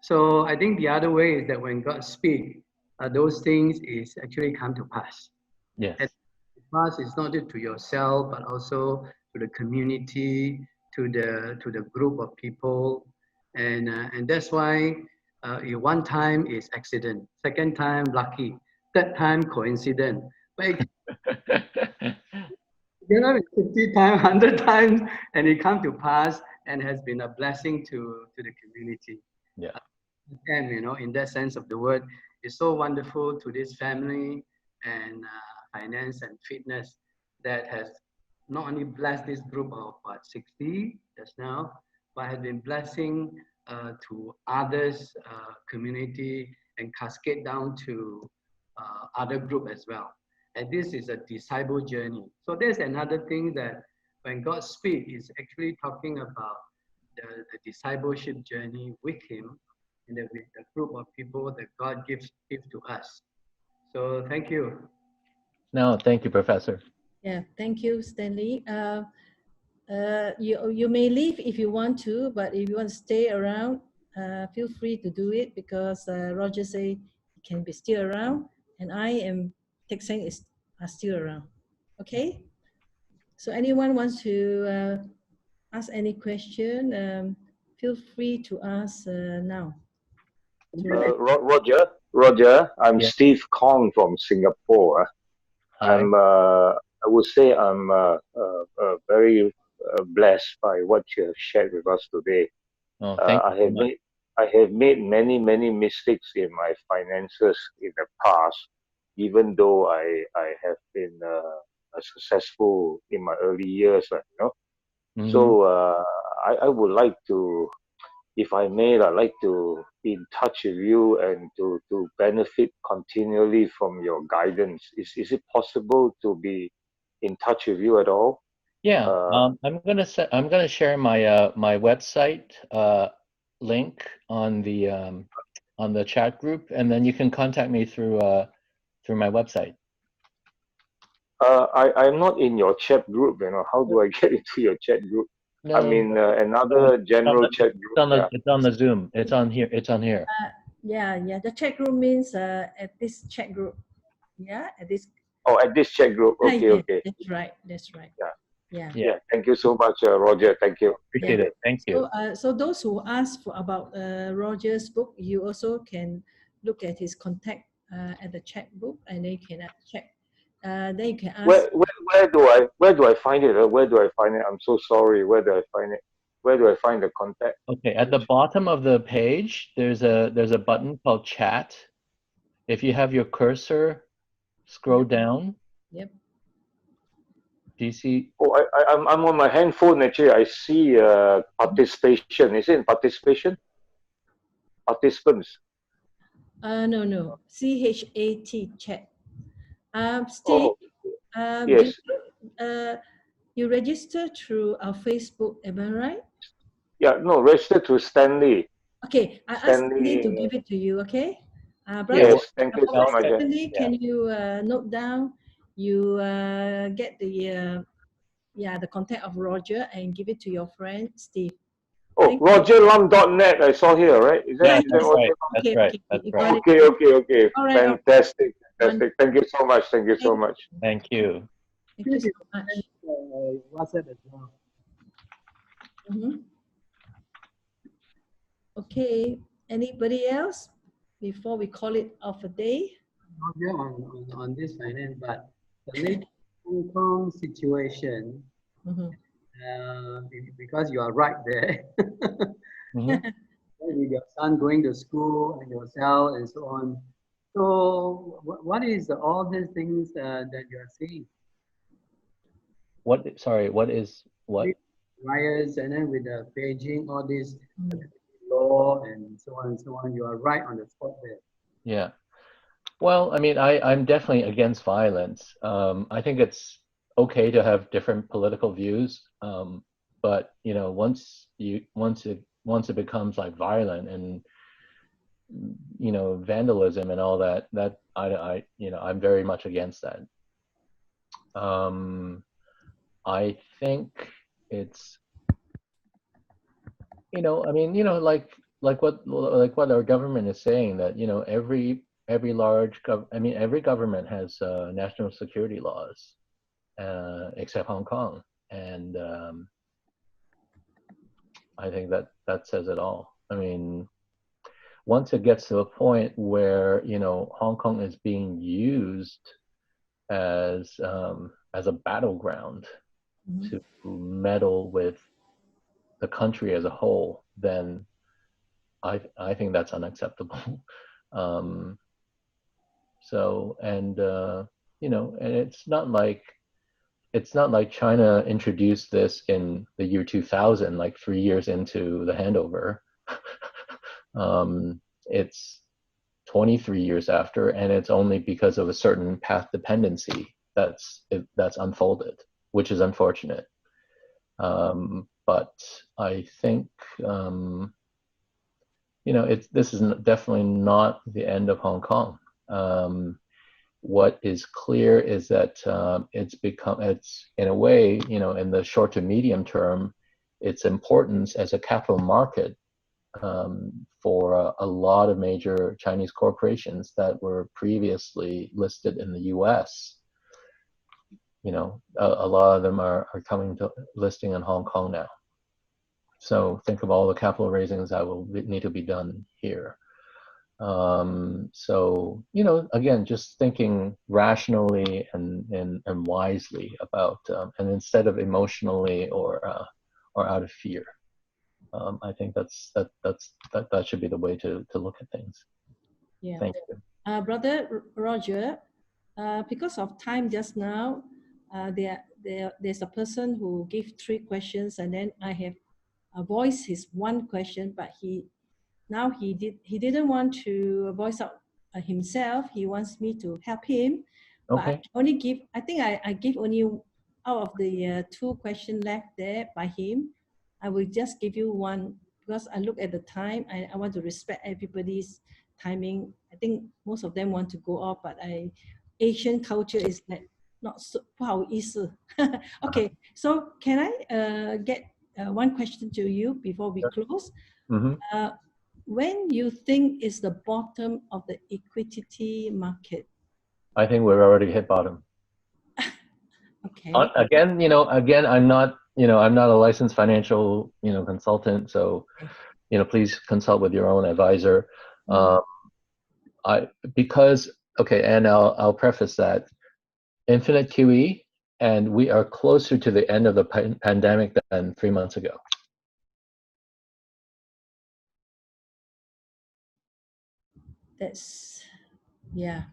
So I think the other way is that when God speaks, those things is actually come to pass. Yes. And pass is not just to yourself, but also to the community, to the group of people, and that's why one time is accident, second time lucky, third time coincidence. But 50 times, 100 times, and it come to pass and has been a blessing to the community. Yeah. And in that sense of the word, it's so wonderful to this family and finance and fitness that has not only blessed this group of 60 just now, but has been blessing to others community and cascade down to other group as well. And this is a disciple journey. So there's another thing that when God speaks, is actually talking about the discipleship journey with him and with the group of people that God gives to us. So thank you. No, thank you, Professor. Yeah, thank you, Stanley. You may leave if you want to, but if you want to stay around, feel free to do it, because Roger say he can be still around, and I am Texan are still around. Okay. So anyone wants to ask any question, feel free to ask now. Roger, I'm Yeah. Steve Kong from Singapore. Hi. I would say I'm very blessed by what you have shared with us today. Oh, thank you so much. I have made many mistakes in my finances in the past, even though I have been successful in my early years, you know. Mhm. So I would like to, if I may, I'd like to be in touch with you and to benefit continually from your guidance. Is it possible to be in touch with you at all? Yeah, I'm gonna share my my website link on the chat group, and then you can contact me through my website. I'm not in your chat group, you know. How do I get into your chat group? No, I'm in another general chat group. it's on the Zoom. It's on here. It's on here. Yeah. The chat group means at this chat group. Yeah, at this. Oh, at this chat group. Okay, Yeah, okay. That's right. Yeah. Yeah. Thank you so much, Roger. Thank you. Appreciate it. Thank you. So those who ask about Roger's book, you also can look at his contact at the chat book, and then you can check. Then you can ask. Where do I find it? Where do I find it? I'm so sorry. Where do I find it? Where do I find the contact? Okay, at the bottom of the page, there's a button called Chat. If you have your cursor, scroll down. Yep. Do you see? Oh, I'm on my handphone actually. I see participation. Is it in participation? Participants. No. CHAT chat. Steve. Oh, yes. You register through our Facebook, am I right? Yeah. No, register to Stanley. Okay, I asked Stanley to give it to you. Okay. Yes. Thank you so much. Stanley, can you note down? You get the contact of Roger and give it to your friend Steve. Oh, RogerLam.net. I saw here, right? Is that, that's right. Okay, That's right. Okay. All right, Fantastic. Thank you so much. Thank you so much. Thank you. Thank you so much. WhatsApp as well. Okay, anybody else before we call it off a day? On this finance, but the latest Hong Kong situation, because you are right there, with your son going to school and yourself and so on. So what is all these things that you are seeing? Sorry, what is what? Riots, and then with the Beijing, all this law and so on and so on. You are right on the spot there. Yeah. Well, I mean, I'm definitely against violence. I think it's okay to have different political views, but you know, once it becomes like violent and you know, vandalism and all that, I'm very much against that. I think it's, you know, I mean, you know, like what our government is saying, that you know, every government has national security laws, except Hong Kong, and I think that says it all. I mean, once it gets to a point where you know Hong Kong is being used as a battleground to meddle with the country as a whole, then I think that's unacceptable. So, and you know, and it's not like China introduced this in the year 2000, like 3 years into the handover. It's 23 years after, and it's only because of a certain path dependency that's unfolded, which is unfortunate. But I think, this is definitely not the end of Hong Kong. What is clear is that it's in a way, in the short to medium term, its importance as a capital market for a lot of major Chinese corporations that were previously listed in the US. A lot of them are coming to listing in Hong Kong now. So think of all the capital raisings that will need to be done here. So, again, just thinking rationally and wisely about, and instead of emotionally or out of fear. I think that should be the way to look at things. Yeah. Thank you. Brother Roger, because of time just now, there's a person who gave 3 questions, and then I have voiced his 1 question, but he didn't want to voice out himself. He wants me to help him. Okay. But I think I give only out of the 2 questions left there by him. I will just give you 1 because I look at the time. I want to respect everybody's timing. I think most of them want to go off, but Asian culture is like not so 不好意思. Okay, so can I get 1 question to you before we close? Mm-hmm. When you think is the bottom of the equity market? I think we've already hit bottom. Okay. Again, I'm not a licensed financial, consultant. So, please consult with your own advisor. And I'll preface that infinite QE, and we are closer to the end of the pandemic than 3 months ago. That's, yeah,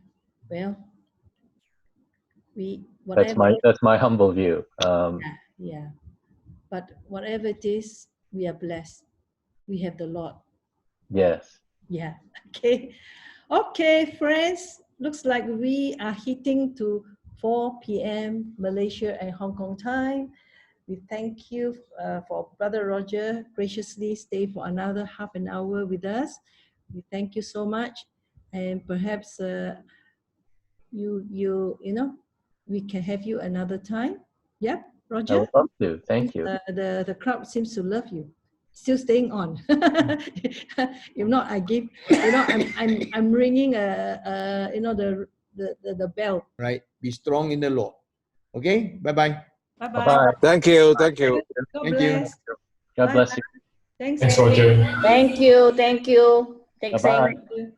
well, That's my humble view. Yeah, but whatever it is, we are blessed. We have the Lord. Yes. Yeah. Okay, friends. Looks like we are hitting to 4 p.m. Malaysia and Hong Kong time. We thank you for Brother Roger graciously stay for another half an hour with us. We thank you so much, and perhaps we can have you another time. Yeah, Roger. I would love to. Thank you. The crowd seems to love you. Still staying on. If not, I'm ringing the bell. Right. Be strong in the Lord. Okay. Bye-bye. Bye-bye. Thank you. Thank you. God Thank you. bless. God bless you. Thanks, Thanks, Roger. Thank you. Thanks. Bye-bye. Thank you.